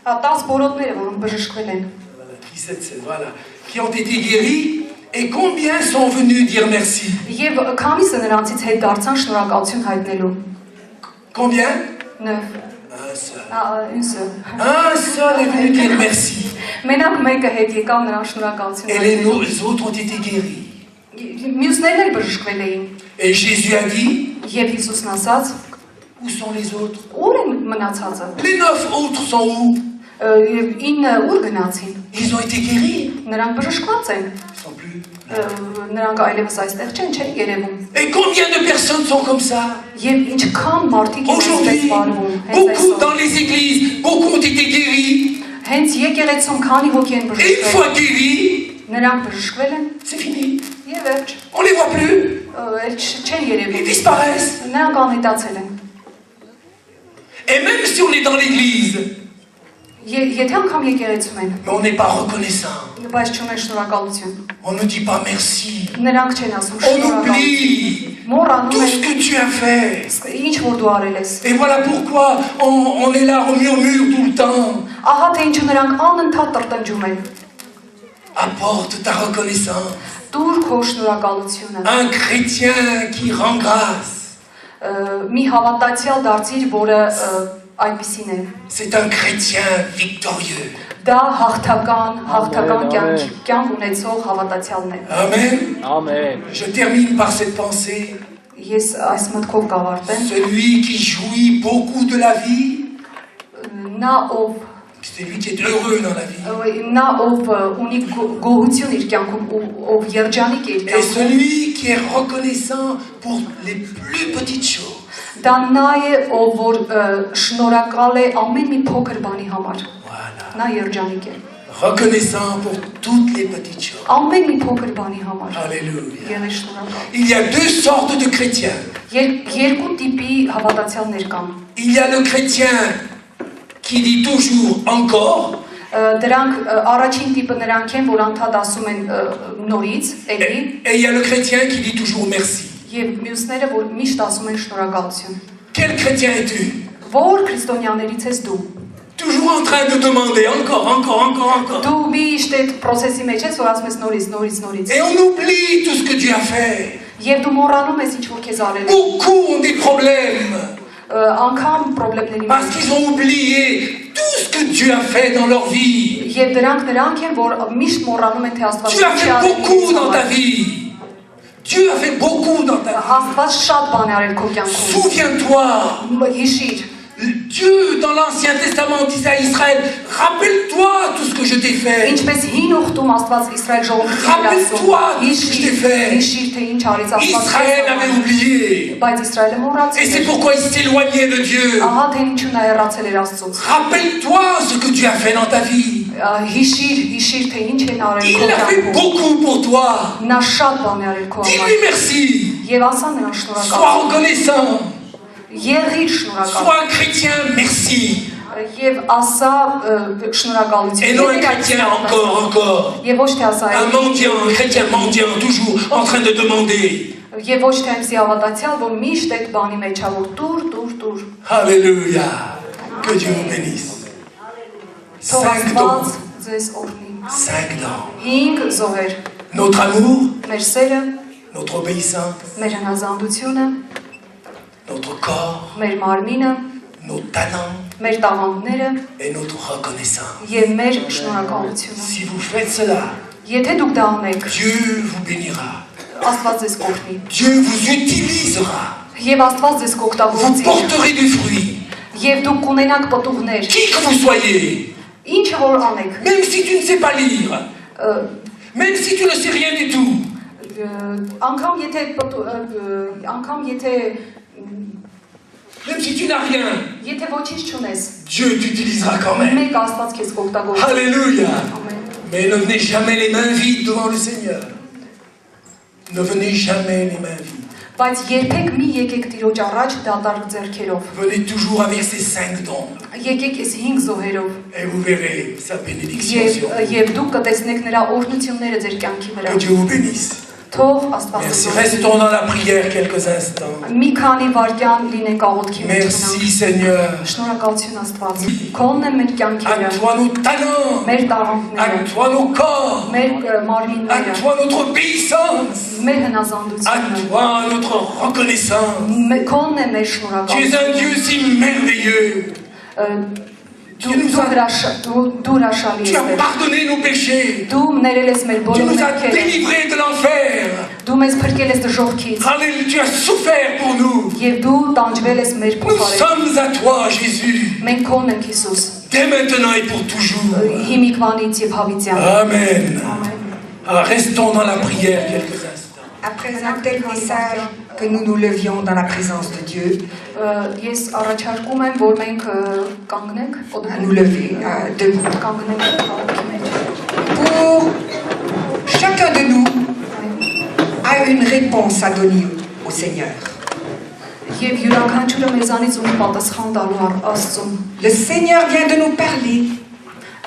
10 բորոտները, որոնք բժշկվել են։ Voilà, 17, voilà. Qui ont été guéris. Et combien sont venus dire merci? Եվ քանիսը նրանցից հետ դարձան շնորհակալություն հայտնելու։ Combien? 9 Un seul. Une seule։ Un seul est venu dire merci. Մենակ մեկը հետ եկավ նրան շնորհակալություն Et հայտնելու։ les autres ont été guéris. Մյուսներն էլ բժշկվել էին։ Et Jésus a dit, Եվ Հիսուսն ասաց. où sont les autres? Ուր են մնացածը։ Les 9 autres sont où? 9 ուր գնացին։ Ils ont été guéris. Նրանք բժշկված են։ Ils sont plus. Նրանք այլևս այստեղ չեն երևում։ Et combien de personnes sont comme ça? Եվ ինչքան մարդիկ են այստեղ Aujourd'hui, վարվում, հենց beaucoup այսօր։ dans les églises, beaucoup ont été guéris. Հենց եկեղեցում քանի հոգի են Et une fois բժշկվել։ guéris, Նրանք բժշկվել են c'est fini. եւ վերջ։ On ne les voit plus. Էլ չեն Ils երևում։ disparaissent. Նրանք անհետացել են։ Et même si on est dans l'église, Եթե անգամ եկեղեցում են, mais on n'est pas reconnaissant. բայց չունեն շնորհակալություն։ On ne dit pas merci. Նրանք չեն ասում On շնորհակալություն։ oublie Մոռանում tout ce են que tu as fait. ինչ որ դու արել ես։ Et voilà pourquoi on est là, on murmure tout le temps. Ահա թե ինչու նրանք անընդհատ տրտնջում են։ Apporte ta reconnaissance. Դուր քո շնորհակալությունը։ Un chrétien qui rend grâce, Մի հավատացյալ դարձիր, որը այդպիսին է։ c'est un chrétien victorieux. Դա հաղթական կյանք ունեցող հավատացյալն է։ Amen. Amen. Je termine par cette pensée. Ես այս մտքով կավարտեմ։ Celui qui jouit beaucoup de la vie, Նա ով c'est lui qui est heureux dans la vie. նա ով ունի գոհություն իր կյանքում, ով երջանիկ է իր Et կյանքում, celui qui est reconnaissant pour les plus petites choses. դա նա է, ով որ շնորհակալ է ամեն մի փոքր բանի համար։ Voilà. Նա երջանիկ է։ Reconnaissant pour toutes les petites choses. Ամեն մի փոքր բանի համար։ Alléluia. Եղե շնորհակալ։ Il y a deux sortes de chrétiens. Երկու տիպի հավատացյալներ կան։ Il y a le chrétien qui dit toujours encore, Դրանք առաջին տիպը նրանք են, որ անդադ ասում են նորից, էլի, et il y a le chrétien qui dit toujours merci. եւ մյուսները, որ միշտ ասում են շնորհակալություն։ Quel chrétien es-tu? Որ քրիստոնյաներից ես դու։ Toujours en train de demander encore. Դու միշտ այդ process-ի մեջ ես, որ ասում ես նորից։ Et on oublie tout ce que Dieu a fait. Եվ դու մոռանում ես ինչ որ քեզ արել է։ Beaucoup ont des problèmes Անգամ խնդիրների parce մեջ։ qu'ils ont oublié tout ce que Dieu a fait dans leur vie. Եվ նրանք են, որ միշտ մոռանում են թե Աստված Tu as fait beaucoup dans ta vie. Dieu a fait beaucoup dans ta vie. Աստված շատ բան է արել քո կյանքում։ Souviens-toi. Հիշիր։ Dieu, dans l'Ancien Testament, disait à Israël, rappelle-toi tout ce que je t'ai fait. Ինչպես հին ուխտում Աստված Իսրայել ժողովրդին Rappelle-toi tout ce que je t'ai fait. Հիշիր թե ինչ արեց Աստված։ Israël avait oublié. Բայց Իսրայելը Et մոռացել c'est էր։ pourquoi il s'éloignait de Dieu. Ահա թե ինչու նա հեռացել էր Աստծուց։ Rappelle-toi ce que Dieu a fait dans ta vie. Հիշիր թե ինչ են արել քո Il a fait կյանքում։ beaucoup pour toi. Նա շատ բան է արել քո Dis-lui համար։ merci. Եվ ասա նրան Sois շնորհակալ։ reconnaissant. Եղիր շնորհակալ։ Sois un chrétien, merci. Եվ ասա շնորհակալություն։ Et non un chrétien encore. Եվ ոչ թե ասա Un mendiant, un chrétien mendiant, toujours en train de demander. Եվ ոչ թե այնպիսի հավատացյալ, որ միշտ այդ բանի մեջ է, որ տուր։ Alléluia. Que Dieu vous bénisse. Թող 5 Աստված dons. ձեզ օրհնի։ 5 dons. 5 զոհեր։ Notre amour, Մեր սերը, notre obéissance, մեր հնազանդությունը, notre corps, մեր մարմինը, nos talents մեր տաղանդները et notre reconnaissance. եւ մեր շնորհակալությունը։ Si vous faites cela, Եթե դուք դա անեք, Dieu vous bénira. Աստված ձեզ կօգնի։ Dieu vous utilisera. Եւ Աստված ձեզ Vous կօգտագործի։ porterez du fruit. Եվ դուք կունենաք պտուղներ։ Qui que vous soyez, Ինչ որ անեք, même si tu ne sais pas lire, même si tu ne sais rien du tout, անգամ եթե même si tu n'as rien, եթե ոչինչ չունես, Dieu t'utilisera quand même. մեկ Աստված քեզ կօգտագործի։ Alléluia. Ամեն։ Mais ne venez jamais les mains vides devant le Seigneur. Ne venez jamais les mains vides. Բայց երբեք մի եկեք Տիրոջ առաջ դատարկ ձեռքերով։ Venez toujours avec ces 5 dons. Եկեք այս 5 զոհերով։ Et vous verrez sa bénédiction sur vous. Եվ դուք կտեսնեք նրա օրհնությունները ձեր կյանքի վրա։ Que Dieu vous bénisse. Թող Աստված Merci. ձեզ Restons dans la prière quelques instants. մի քանի վայրկյան լինենք աղոթքի մեջ։ Merci Seigneur. Շնորհակալություն Աստված։ Քոնն է մեր կյանքի À վրա։ toi nos talents. Մեր À տաղանդները, toi nos corps. մեր À մարմինները, toi notre obéissance. մեր À հնազանդությունը, toi notre reconnaissance. քոնն է մեր Tu es շնորհակալությունը։ un Dieu si merveilleux. Դու հրաշալի Tu as ես։ pardonné nos péchés. Դու ներել ես մեր Tu բոլոր nous as մեղքերը։ délivrés de l'enfer. Dու մեզ փրկել ես դժոխքից Alléluia, tu as souffert pour nous. եւ դու տանջվել ես մեր Nous փոխարեն։ sommes à toi, Jésus. Մենք քոնն ենք Հիսուս։ Dès maintenant et pour toujours. Հիմիկվանից եւ հավիտյան։ Amen. Ամեն։ Alors, restons dans la prière quelques instants. Après un tel message que nous nous levions dans la présence de Dieu, Ես առաջարկում եմ, որ մենք կանգնենք, à nous lever debout. կանգնենք քաղաքի մեջ։ Pour chacun de nous a une réponse à donner au Seigneur. Եվ յուրաքանչյուրը մեզանից ունի պատասխան տալու Աստծուն։ Le Seigneur vient de nous parler.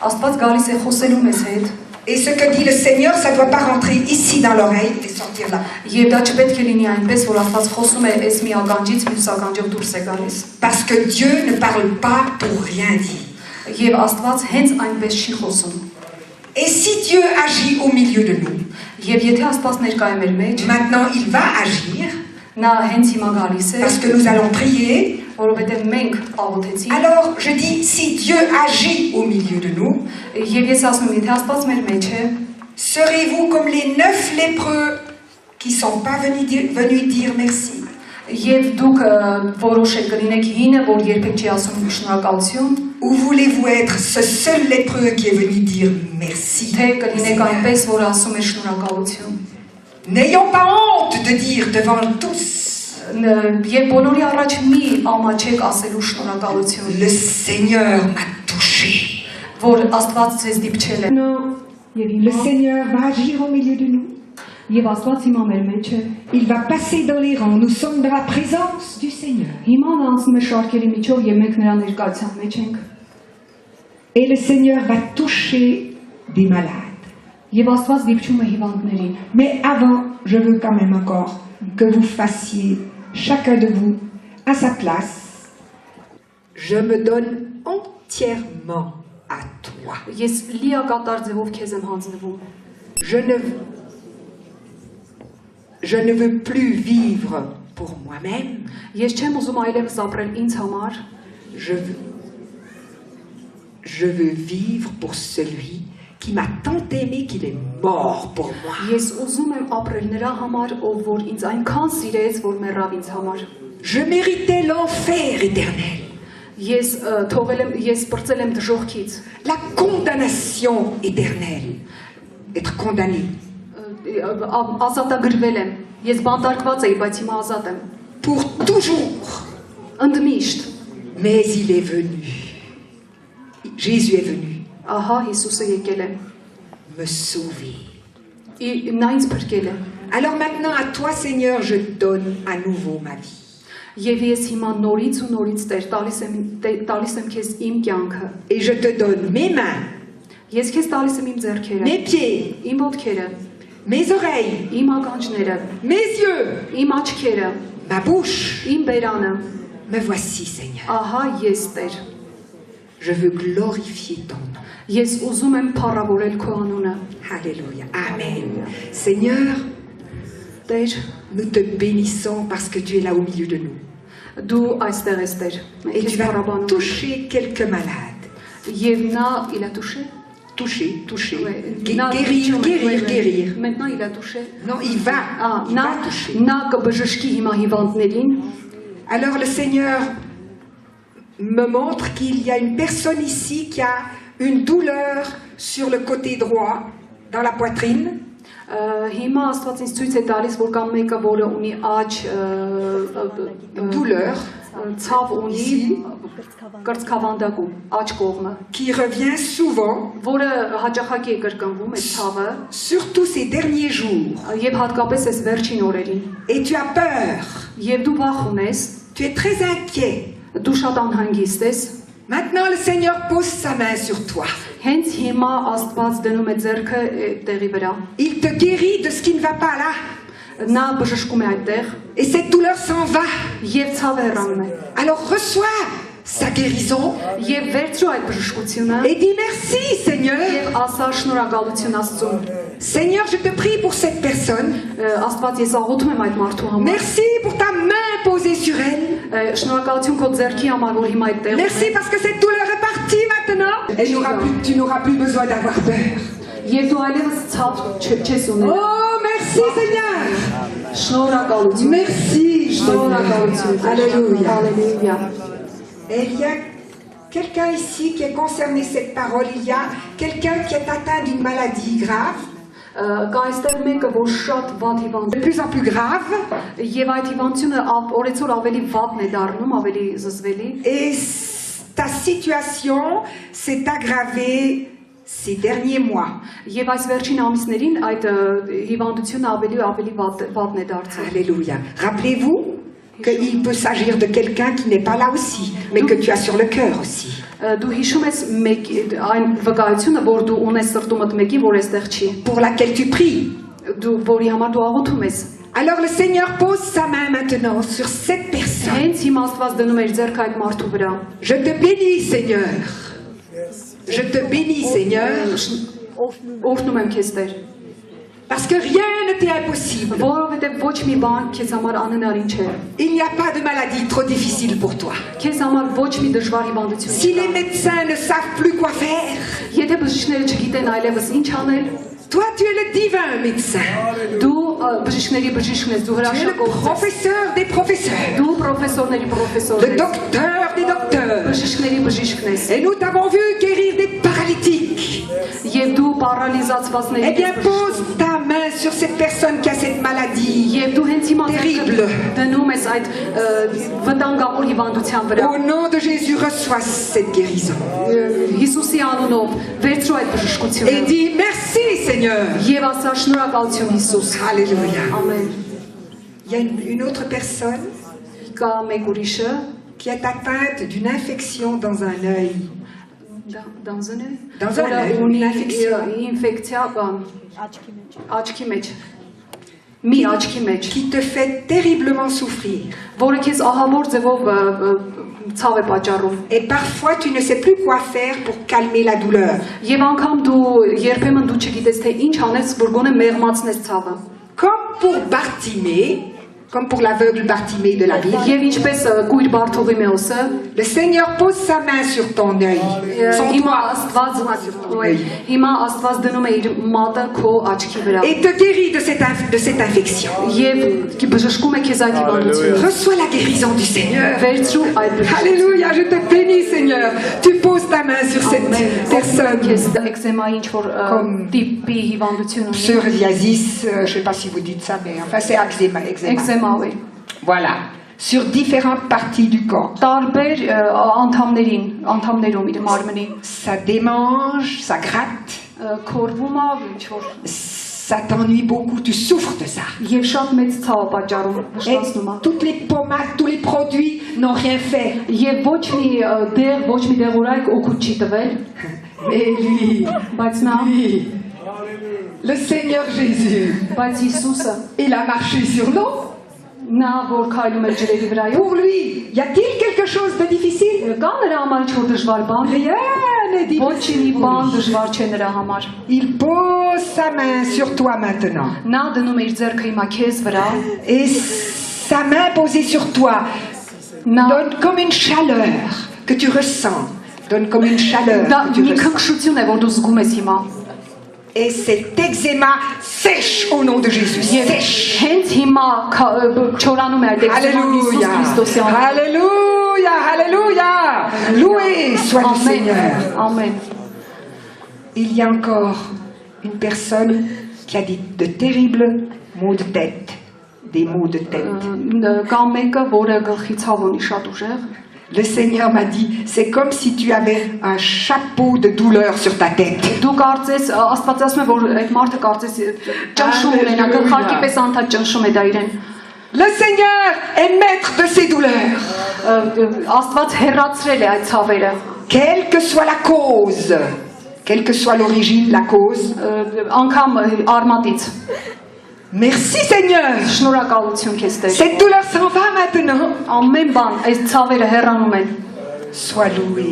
Աստված գալիս է խոսելու մեզ հետ։ Et ce que dit le Seigneur, ça ne doit pas rentrer ici dans l'oreille et sortir là. Եվ դա չպետք է լինի այնպես, որ Աստված խոսում է այս մի ականջից մյուս ականջով դուրս է գալիս։ Parce que Dieu ne parle pas pour rien dire. Եվ Աստված hենց այնպես չի խոսում։ Et si Dieu agit au milieu de nous, Եվ եթե Աստված ներկա է մեր մեջ, maintenant il va agir, նա հենց հիմա գալիս է, parce que nous allons prier. որովհետև մենք աղոթեցինք։ Alors je dis, si Dieu agit au milieu de nous, Եվ ես ասում եմ, եթե Աստված մեր մեջ է, serez-vous comme les 9 lépreux qui ne sont pas venus dire merci? եւ դուք որոշ եք կլինեք հինը, որ երբեք չի ասում շնորհակալություն, Ou voulez-vous être ce seul lépreux qui est venu dire merci? թե կլինեք այնպես, որ ասում է շնորհակալություն։ N'ayons pas honte de dire devant tous, Եվ բոլորի առաջ մի ամաչեք ասելու շնորհակալություն, le Seigneur m'a touché. որ Աստված ձեզ դիպչել է։ Le Seigneur va agir au milieu de nous. Եվ Աստված հիմա մեր մեջ է։ Il va passer dans les rangs. Nous sommes dans la présence du Seigneur. Հիմա նա անցնում է շարքերի միջով եւ մենք նրա ներկայության մեջ ենք։ Et le Seigneur va toucher des malades. Եվ Աստված դիպչում է հիվանդներին։ Mais avant, je veux quand même encore que vous fassiez, chacun de vous, à sa place. Je me donne entièrement à toi. Ես լիակատար ձևով քեզ եմ հանձնվում։ Je ne veux plus vivre pour moi-même. Ես չեմ ուզում այլևս ապրել ինձ համար, Je veux vivre pour celui qui m'a tant aimé qu'il est mort pour moi. ես ուզում եմ ապրել նրա համար, ով որ ինձ այնքան սիրեց, որ մեռավ ինձ համար։ Je méritais l'enfer éternel, Ես բրծել եմ դժոխքից, la condamnation éternelle, être condamné. ազատագրվել եմ, ես բանտարկված էի, բայց հիմա ազատ եմ։ Pour toujours. Ընդմիշտ, Mais il est venu. Jésus est venu ահա Հիսուսը եկել է, me sauver. նա ինձ փրկել է։ Alors maintenant à toi Seigneur, je donne à nouveau ma vie. Եվ ես հիմա նորից ու նորից Տեր տալիս եմ քեզ իմ կյանքը։ Et je te donne mes mains, Ես քեզ տալիս եմ իմ ձեռքերը, mes pieds, իմ ոտքերը, mes oreilles, իմ ականջները, mes yeux, իմ աչքերը, ma bouche. իմ բերանը։ Me voici Seigneur. Ահա ես Տեր։ Je veux glorifier ton nom. Ես ուզում եմ փառավորել քո անունը։ Alléluia. Amen. Seigneur, Տեր, nous te bénissons parce que tu es là au milieu de nous. դու այստեղ ես Տեր։ Et Մենք tu քեզ vas փառաբանում ենք։ toucher quelques malades. Եվ նա il a touché. Toucher, toucher. Նա Guérir, guérir, guérir. Maintenant il a touché. Non, il va Նա toucher. նա կբժշկի հիմա հիվանդներին։ Alors le Seigneur me montre qu'il y a une personne ici qui a une douleur sur le côté droit, dans la poitrine. Հիմա Աստված ինձ ցույց է տալիս, որ կա մեկը, որը ունի աջ Douleur ցավ ունի կրծքավանդակում, աջ կողմը, qui revient souvent, որը հաճախակի է կրկնվում այդ ցավը, surtout ces derniers jours. եւ հատկապես այս վերջին օրերին։ Et tu as peur, Եվ դու վախ ունես, tu es très inquiet. դու շատ անհանգիստ ես։ Maintenant le Seigneur pose sa main sur toi. Հենց հիմա Աստված դնում է ձեռքը տեղի վրա։ Il te guérit de ce qui ne va pas là. Նա բժշկում է այդտեղ Et cette douleur s'en va. եւ ցավը հեռանում է։ Alors reçois sa guérison Եվ վերցրու այդ բժշկությունը et dis merci Seigneur. եւ ասա շնորհակալություն Աստծուն։ Seigneur, je te prie pour cette personne. Astված ես աղոթում եմ այդ մարդու համար։ Merci pour ta main posée sur elle. Շնորհակալություն քո ձեռքի համար, որ հիմա այդտեղ։ Merci parce que cette douleur est partie maintenant. Tu n'auras plus besoin d'avoir peur. Եվ դու այլևս ցավ չես ունենա։ Oh, merci Seigneur. Շնորհակալություն։ Merci. Շնորհակալություն։ Alléluia. Alléluia. Et il y a quelqu'un ici qui est concerné cette parole. Il y a quelqu'un qui est atteint d'une maladie grave. Կա այստեղ մեկը, որ շատ վատ հիվանդ de plus en plus grave. Եվ այդ հիվանդությունը օրեցօր ավելի վատն է դառնում, ավելի զզվելի։ Et ta situation s'est aggravée ces derniers mois. Եվ այս վերջին ամիսներին այդ հիվանդությունը ավելի վատն է դարձել։ Alléluia. Rappelez-vous qu'il peut s'agir de quelqu'un qui n'est pas là aussi, mais que tu as sur le cœur aussi. Դու հիշում ես այն վկայությունը, որ դու ունես սրտումդ մեկի, որ այստեղ չի։ Pour laquelle tu pries. Դու որի համար դու աղոթում ես։ Alors le Seigneur pose sa main maintenant sur cette personne. Հենց հիմա Աստված դնում է իր ձեռքը այդ մարդու վրա։ Je te bénis, Seigneur. Je te bénis, Seigneur. Օրհնում եմ քեզ Տեր։ Parce que rien ne t'est impossible. Որովհետև ոչ մի բան քեզ համար անհնարին չէ։ Il n'y a pas de maladie trop difficile pour toi. Քեզ համար ոչ մի դժվար հիվանդություն Si չկա։ les médecins ne savent plus quoi faire, Եթե բժիշկները չգիտեն այլևս ինչ անել, toi tu es le divin médecin. դու բժիշկների բժիշկն ես, Tu դու es le հրաշագործ ես։ professeur des professeurs. Դու պրոֆեսորների պրոֆեսորն Le ես։ docteur des docteurs. Բժիշկների բժիշկն ես։ Et nous t'avons vu guérir des paralytiques. Եւ dու պարալիզացվածների Eh bien, pose ta main sur cette personne qui a cette maladie. Եվ դու հենց հիմա Terrible. դնում ես այդ վտանգավոր հիվանդության վրա։ Au nom de Jésus, reçois cette guérison. Հիսուսի անունով վերցրու այդ Et բժշկությունը։ dis merci, Seigneur. Եվ ասա շնորհակալություն Հիսուս։ Alléluia. Ամեն։ Il y a une autre personne Կա մեկ ուրիշը qui est atteinte d'une infection dans un œil. Dans un œil. Dans un œil, une infection. Ինֆեկցիա բան։ Աչքի մեջ։ Մի աչքի մեջ։ Qui te fait terriblement souffrir. Որը քեզ ահավոր ձևով ցավ է պատճառում։ Et parfois, tu ne sais plus quoi faire pour calmer la douleur. Եվ անգամ դու երբեմն դու չգիտես թե ինչ անես, որ գոնե մեղմացնես ցավը։ Comme pour Bartimée, comme pour l'aveugle Bartimée de la Bible, Եվ ինչպես կույր Բարթողիմեոսը, le Seigneur pose sa main sur ton œil, son հիմա doigt, Հիմա Աստված դնում է իր մատը քո աչքի վրա։ et te guérit de cette infection. Եվ բժշկում է քեզ այդ հիվանդությունը։ Reçois la guérison du Seigneur. Վերցրու այդ բժշկությունը։ Alléluia, je te bénis, Seigneur. Tu poses ta main sur cette personne. Քեզ էկզեմայի ինչ որ տիպի հիվանդություն ունի։ Psoriasis, je ne sais pas si vous dites ça, mais enfin c'est eczéma. Էկզեմա է։ Voilà, sur différentes parties du corps. Տարբեր անդամներում իր մարմնի Ça démange, ça gratte, քորվում է ինչ որ ça t'ennuie beaucoup, tu souffres de ça. եւ շատ մեծ ցավ է պատճառում, Et վշտացնում է։ toutes les pommades, tous les produits n'ont rien fait. Եվ ոչ մի դեղ, ոչ մի դեղորայք օգուտ չի տվել, Mais lui, բայց նա, lui, le Seigneur Jésus, բայց Հիսուսը, il a marché sur l'eau. նա որ քայլում էր ջրերի վրայով, Pour lui, y a-t-il quelque chose de difficile? կա նրա համար ինչ որ դժվար բան։ Rien n'est Ոչ մի difficile. բան դժվար չէ նրա համար։ Il pose sa main sur toi maintenant. Նա դնում է իր ձեռքը հիմա քեզ վրա, Et sa main posée sur toi նա donne comme une chaleur que tu ressens. Donne comme une chaleur դա que tu մի ressens. քնքշություն է, որ dու զգում ես հիմա։ Et cet eczéma sèche au nom de Jésus. Եվ Sèche. հենց հիմա չորանում է այդ էկզեման Հիսուս Alléluia. Քրիստոսի անունով։ Alléluia. Alléluia. Loué soit le Seigneur. Ամեն։ Il y a encore une personne qui a dit de terribles maux de tête. Des maux de tête. Կա մեկը, որը գլխի ցավ ունի շատ ուժեղ։ Le Seigneur m'a dit, c'est comme si tu avais un chapeau de douleur sur ta tête. Դու կարծես Աստված ասում է, որ այդ մարդը կարծես ճնշում ունենա, գլխարկի պես անդադ ճնշում է դա իրեն։ Le Seigneur est maître de ces douleurs. Աստված հեռացրել է այդ ցավերը։ Quelle que soit la cause, quelle que soit l'origine, la cause. Անկամ արմատից։ Merci Seigneur. Շնորհակալություն քեզ Տեր։ Cette douleur s'en va maintenant. Ամեն բան այս ցավերը հեռանում են։ Sois loué,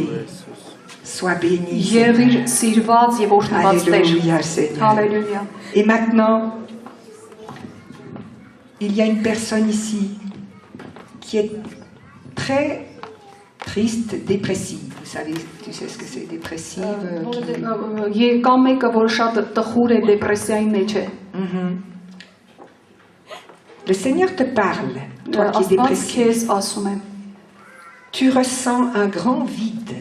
sois béni. Եղիր սիրված եւ օրհնված Տեր։ Alléluia Seigneur. Հալելույա։ Et maintenant, il y a une personne ici qui est très triste, dépressive. Vous savez, tu sais ce que c'est dépressive Կա մեկը, որ շատ տխուր է դեպրեսիայի մեջ է։ Le Seigneur te parle, toi qui es Աստված dépressif. քեզ ասում է։ Tu ressens un grand vide.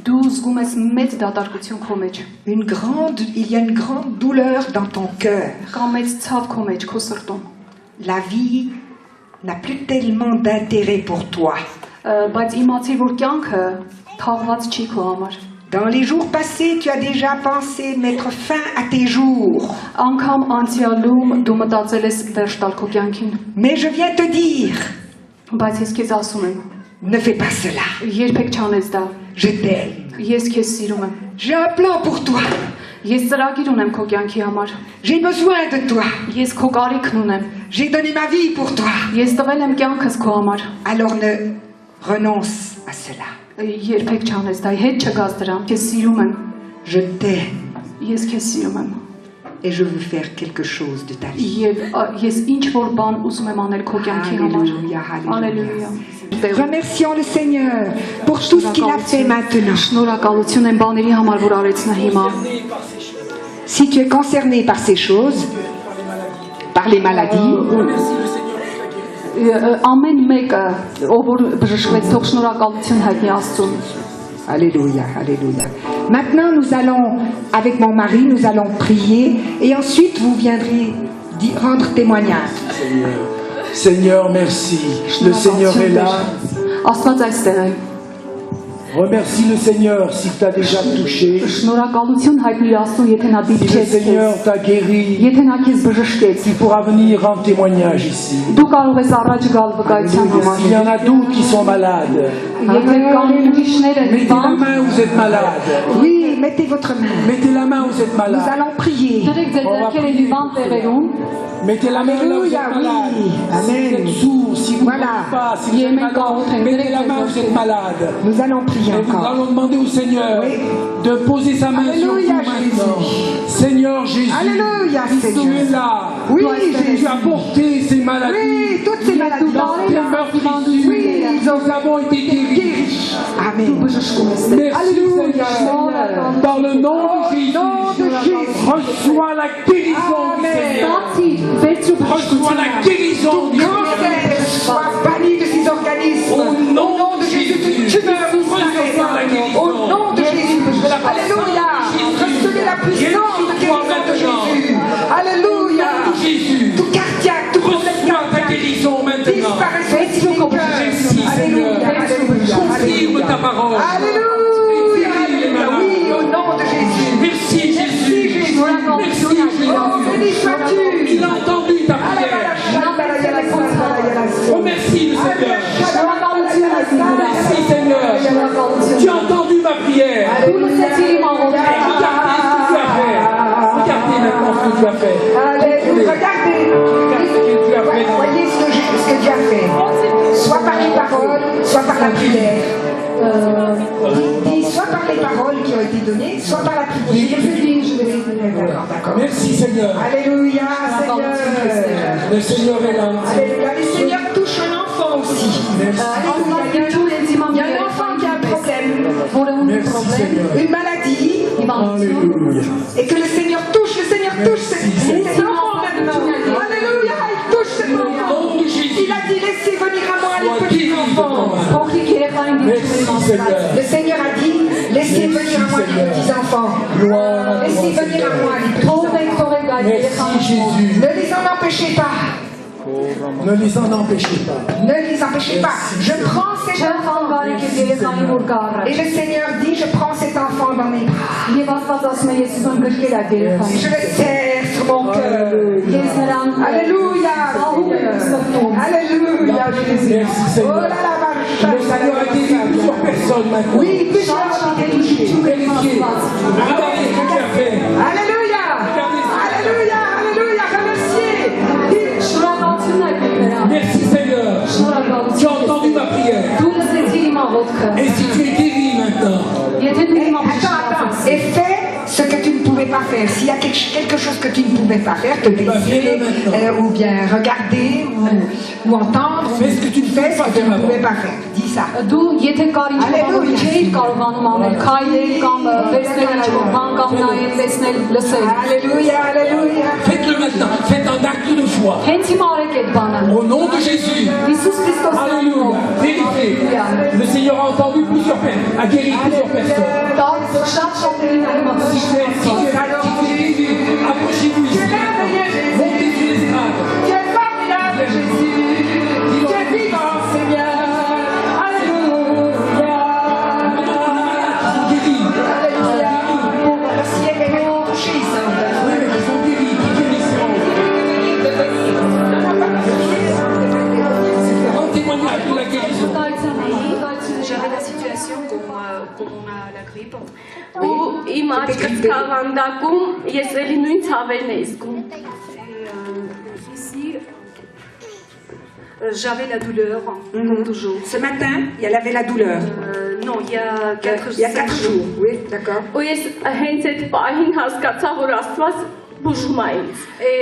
Դու զգում ես մեծ դատարկություն քո մեջ։ Il y a une grande douleur dans ton cœur. Կա մեծ ցավ քո մեջ, քո սրտում։ La vie n'a plus tellement d'intérêt pour toi. Բայց իմացիր, որ կյանքը թաղված չի քո համար։ Dans les jours passés, tu as déjà pensé mettre fin à tes jours. Անգամ անցյալում դու մտածել ես վերջ տալ քո կյանքին։ Mais je viens te dire, Բայց ես քեզ ասում եմ, ne fais pas cela. երբեք չանես դա։ Je t'aime. Ես քեզ սիրում եմ։ J'ai un plan pour toi. Ես ծրագիր ունեմ քո կյանքի համար։ J'ai besoin de toi. Ես քո կարիքն ունեմ։ J'ai donné ma vie pour toi. Ես տվել եմ կյանքս քո համար։ Alors ne renonce à cela. Երբեք չանես դա, հետ չգաս դրան։ Քեզ սիրում եմ։ Je t'aime Ես քեզ սիրում եմ։ et je veux faire quelque chose de ta vie. Եվ ես ինչ որ բան ուզում եմ անել քո կյանքի համար։ Alléluia, Ալելույա։ Remercions le Seigneur pour tout ce qu'il a fait maintenant. Շնորհակալություն եմ բաների համար, որ արեց նա հիմա։ Si tu es concerné par ces choses, par les maladies, Ամեն մեկը, ով որ բժշկվեց, թող շնորհակալություն հայտնի Աստծուն։ Alléluia, alléluia. Maintenant, nous allons, avec mon mari, nous allons prier et ensuite vous viendrez rendre témoignage. Seigneur, merci. Le Seigneur est là. Աստված այստեղ է։ Remercie le Seigneur s'il t'a déjà touché. Շնորհակալություն հայտնի Աստծուն, եթե նա Si le դիպչեց Seigneur քեզ։ t'a guéri, Եթե նա քեզ բժշկեց, tu pourras venir rendre témoignage ici. դու կարող ես առաջ գալ վկայության Il y համար։ en a d'autres qui sont malades. Եթե կան ուրիշները Mettez la դիպան, main où vous êtes malade. Oui, mettez votre main. Mettez la main où vous êtes Nous malade. allons prier. դրեք ձեր ձեռքերը հիվանդ տեղերում, Mettez la main là où vous êtes Alléluia, malade. oui. Si vous Amen. êtes sourd, si vous ne Voilà. parlez pas, si vous êtes Amen. malade, mettez la main où vous êtes malade. Nous allons prier Et nous encore. allons demander au Seigneur Oui. de poser sa main sur vous Alléluia, maintenant. Jésus. Seigneur Jésus, Alléluia, tu es Seigneur. là. Oui, Tu Jésus. as porté ces maladies. Oui, toutes ces maladies. Dans tes meurtrissures, Oui, nous avons été guéris. Amen. Merci Alléluia. Seigneur. Dans le nom de Jésus, Nom de Jésus. reçois la guérison du Seigneur. Reçois la guérison du Seigneur. Cancer soit banni de ces organismes. Au nom de Jésus, Tu meurs reçois la guérison. au nom de Jésus. Alléluia. Recevez la puissance de guérison de Jésus. Alléluia. Jésus, Tout cardiaque, tout problème reçois ta guérison maintenant. disparaît de ton cœur. Merci Seigneur. Alléluia. Confirme ta parole. Alléluia. Alléluia. Oui, au nom de Jésus. Merci Jésus. Merci Oh, Jésus. béni sois-tu. Il a entendu ta prière. Remercie le Seigneur. Merci Seigneur. Tu as entendu ma prière. Et regardez ce que tu as fait. Regardez maintenant ce que tu as fait. Alléluia. Regardez ce que tu as fait. Voyez ce que Dieu a fait. Soit par les paroles, soit par la prière. Soit par les paroles qui ont été données, soit par la prière. D'accord. Merci Seigneur. Alléluia, Seigneur. Le Seigneur est là. Alléluia. Le Seigneur touche un enfant aussi. Alléluia. Il y a un enfant qui a un problème, Merci Seigneur. une maladie, Alléluia. et que le Seigneur touche cet enfant maintenant. Alléluia, il touche cet Au enfant. nom de Jésus. Il a dit, laissez venir à moi les Sois petits guéri de ton enfants. mal. Merci Seigneur. Le Seigneur a dit, laissez venir à moi les petits enfants. Gloire à Laissez toi, venir à Seigneur. moi les petits enfants. Merci Jésus. Ne les en empêchez pas. Ne les en empêchez pas. Ne les empêchez pas. Je prends cet enfant. Et le Seigneur dit, je prends cet enfant dans mes bras. Et je le serre sur mon cœur. Alléluia. Alléluia, Jésus. Merci Oh Seigneur. là là, Le Seigneur a guéri plusieurs personnes maintenant. oui, plusieurs ont été touchés. Vérifiez. Regardez ce que tu as fait. Alléluia. Alléluia. Alléluia. Remerciez. Merci Seigneur. Tu as entendu ma prière. Et si tu es guéri maintenant, Attends. Et fais ce que tu ne pouvais pas faire. S'il y a quelque chose que tu ne pouvais pas faire, te baisser, ou bien regarder, ou entendre, fais ce que tu ne fais ce que tu ne avant. pouvais pas faire. Dis ça. Դու եթե կար ինչ որ չէիր կարողանում անել, քայլել կամ վերցնել ինչ-որ բան կամ նայել, տեսնել, լսել։ Alléluia. Alléluia. faites-le maintenant. Faites un acte de foi. Հենց հիմա արեք այդ բանը։ Au nom de Jésus. Հիսուս Քրիստոսի Alléluia. անունով։ Vérifiez. Le Seigneur a entendu plusieurs plusieurs personnes, a guéri plusieurs personnes. Si tu es Jésus, approchez-vous ici. Montez sur l'estrade. J'avais la situation comme on a la grippe. Ու իմ աչքս կավանդակում ես էլի նույն ցավերն էի զգում։ Ici, j'avais la douleur, comme toujours. Ce matin, elle avait la douleur. Non, il y a 4 jours. Oui, d'accord. Ու ես հենց այդ պահին հասկացա, որ Աստված բուժում է ինձ։ Et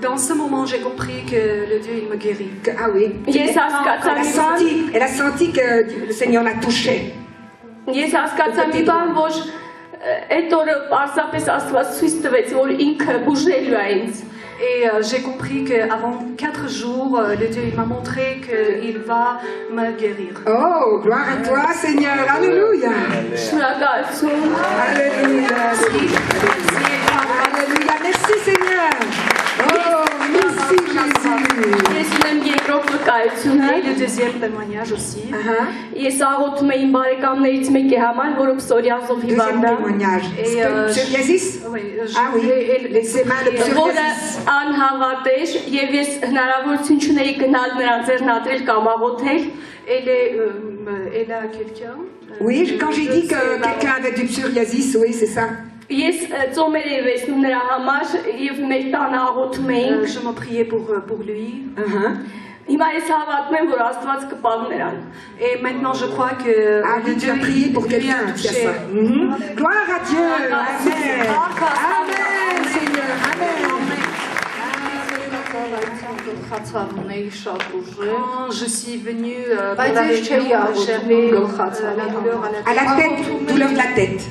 dans ce moment, j'ai compris que le Dieu, il me guérit. Ah oui. Ես հասկացա մի բան, Elle a senti que le Seigneur la touchait. ես հասկացա մի բան, որ այդ օրը պարզապես Աստված ցույց տվեց, որ ինքը բուժելու է ինձ։ Et j'ai compris qu'avant 4 jours, le Dieu, il m'a montré qu'il va me guérir. Oh, gloire à toi, Seigneur. Alléluia. Շնորհակալություն։ Alléluia. Alléluia. Merci, Seigneur. Oh, merci, Jésus. Ես ունեմ երկրորդ վկայությունը։ Et le deuxième témoignage aussi. Ես աղոթում եմ իմ բարեկամներից մեկի համար, որը psoriazով Deuxième հիվանդ է։ témoignage. Et, Psoriasis? Oui, Ah oui, c'est mal de Որը psoriasis. անհավատ էր եւ ես հնարավորություն չունեի գնալ նրան ձեռնադրել կամ աղոթել։ Elle a quelqu'un. Oui, quand j'ai dit que quelqu'un avait du psoriasis, oui, c'est ça. Ես ծոմեր եմ վեցնում նրա համար եւ մեր տանը աղոթում էինք։ Je me priais pour lui. Հիմա ես հավատում եմ, որ Աստված կպավ նրան։ Et maintenant, je crois que Ah oui, tu as prié pour quelqu'un qui a ça. Gloire à Dieu. Amen. Amen, Seigneur. Amen. Quand je suis venue pour la réunion, j'avais la douleur À la tête, douleur de la tête.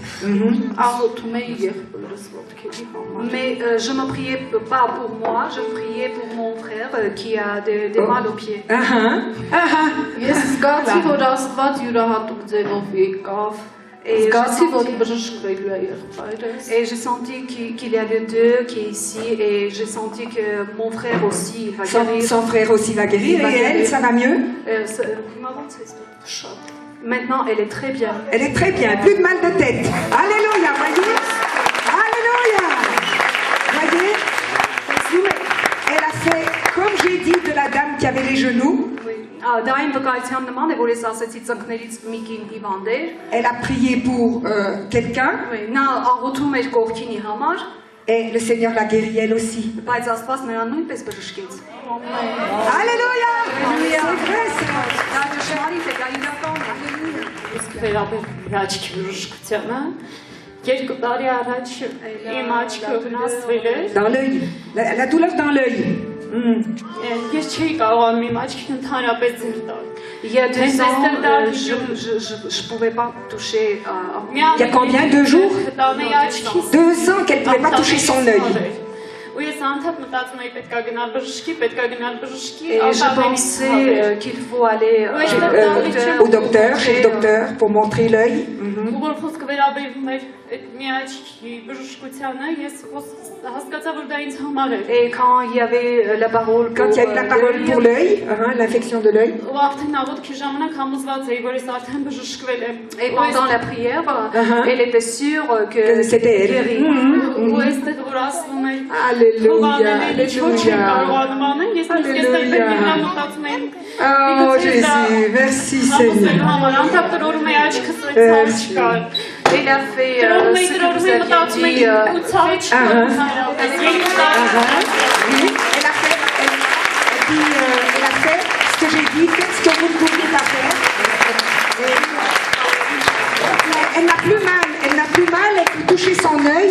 Mais je ne me priais pas pour moi, je priais pour mon frère qui a des mal aux pieds. Ես զգացի, որ Աստված յուրահատուկ ձևով եկավ։ Et Զգացի, որ բժշկվելու է եղբայրս։ j'ai senti qu'il y a les deux qui est ici et j'ai senti que mon frère aussi il va guérir. Son frère aussi va guérir. Et elle, ça va mieux? Maintenant, elle est très bien. Elle est très bien. Plus de mal de tête. Alléluia, voyez? Alléluia. Voyez? Elle a fait, comme j'ai dit de la dame qui avait les genoux, Դա այն վկայության նման է, որ ես ասեցի ծնկներից մի կին հիվանդ էր։ elle a prié pour quelqu'un Նա աղոթում էր կողքինի համար, et le Seigneur l'a guérie elle aussi. բայց Աստված նրան նույնպես բժշկեց։ Alléluia. C'est vrai, ça. Դա ճշմարիտ է, դա իրական է։ Ես վերաբերում եմ աչքի բժշկությանը։ 2 տարի առաջ իմ աչքը վնասվել էր։ Dans l'œil. La douleur dans l'œil. Ես չէի կարողանում իմ աչքին ընդհանրապես ձեռ տալ։ Il y a 2 ans, je pouvais pas toucher Il y a combien? 2 jours? 2 2 ans qu'elle ne pouvait pas toucher son œil. Ու ես անդադ մտածում էի պետք է գնալ բժշկի, պետք է գնալ բժշկի։ et je pensais qu'il faut aller Au docteur, chez le docteur, pour montrer l'œil. Ու որ խոսքը վերաբերվում էր այդ մի աչքի բժշկությանը, ես հասկացա, որ դա ինձ համար էր։ Et quand il y avait la parole Quand il y a eu la parole pour l'œil, l'infection de l'œil. Ու արդեն աղոթքի ժամանակ համոզված էի, որ ես արդեն բժշկվել եմ։ Et pendant la prière, elle était sûre que c'était elle. guérie. Ու այստեղ որ ասվում էր Alléluia, Alléluia. Oh Jésus, merci Seigneur. Elle a fait ce que vous aviez dit. Elle a fait ce que j'ai dit, faites ce que vous ne pouviez pas faire. Elle n'a plus mal, elle peut toucher son œil.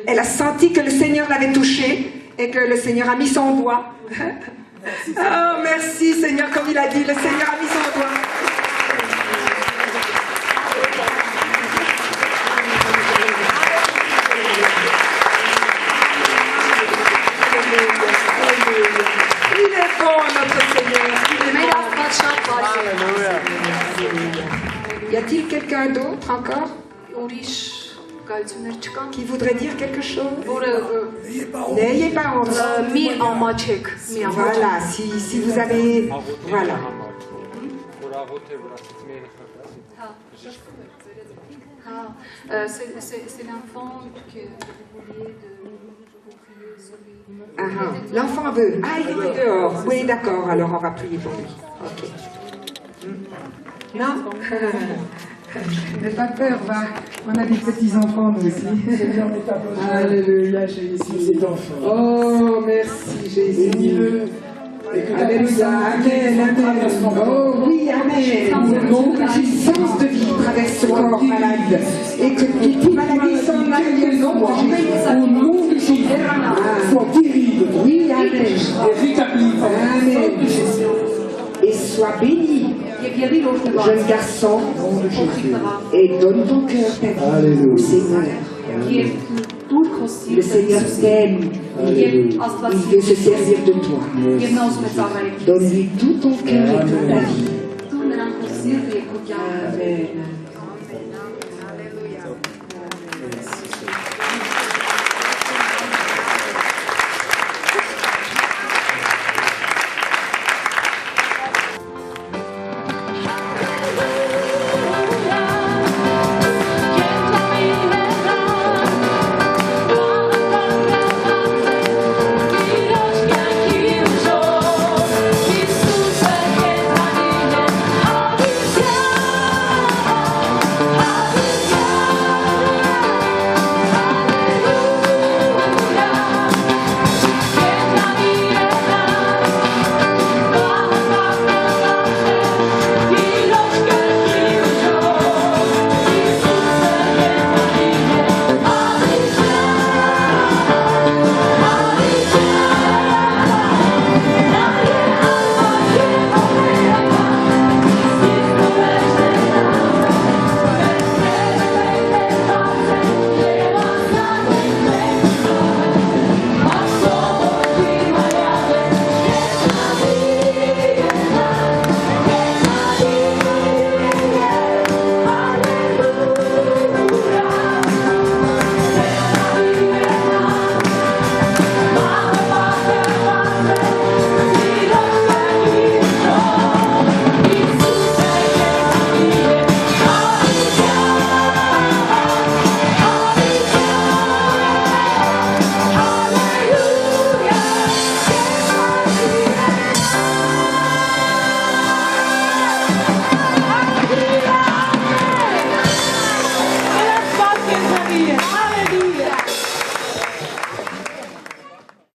Elle a senti que le Seigneur l'avait touchée et que le Seigneur a mis son doigt. Oh, merci Seigneur, comme il a dit, le Seigneur a mis son doigt. Il est bon notre Seigneur. Mais la a-t-il quelqu'un d'autre encore ուրիշ գայություններ չկան, qui voudrait dire quelque chose? որը N'ayez pas honte. մի ամաչեք, մի ամաչեք։ Voilà, si vous avez... Voilà. C'est l'enfant que vous vouliez de prier sur lui. Ah, ah. L'enfant veut. Ah, il est dehors. Oui, d'accord, alors on va prier pour lui. Ok. Non? N'aie pas peur, va. On a des petits-enfants, nous aussi. Alléluia, Jésus. Cet enfant. Oh, merci, Jésus. Alléluia, amen, amen. Oh oui, amen. Donc, puissance de vie traverse ce corps malade. Et que toute maladie s'en aille au nom de Jésus. Soit guéri. Oui, amen. Et rétabli. Amen. Et sois béni, jeune garçon, et donne ton cœur au Seigneur. Le Seigneur t'aime, il veut se servir de toi. Donne-lui tout ton cœur et toute ta vie. Amen.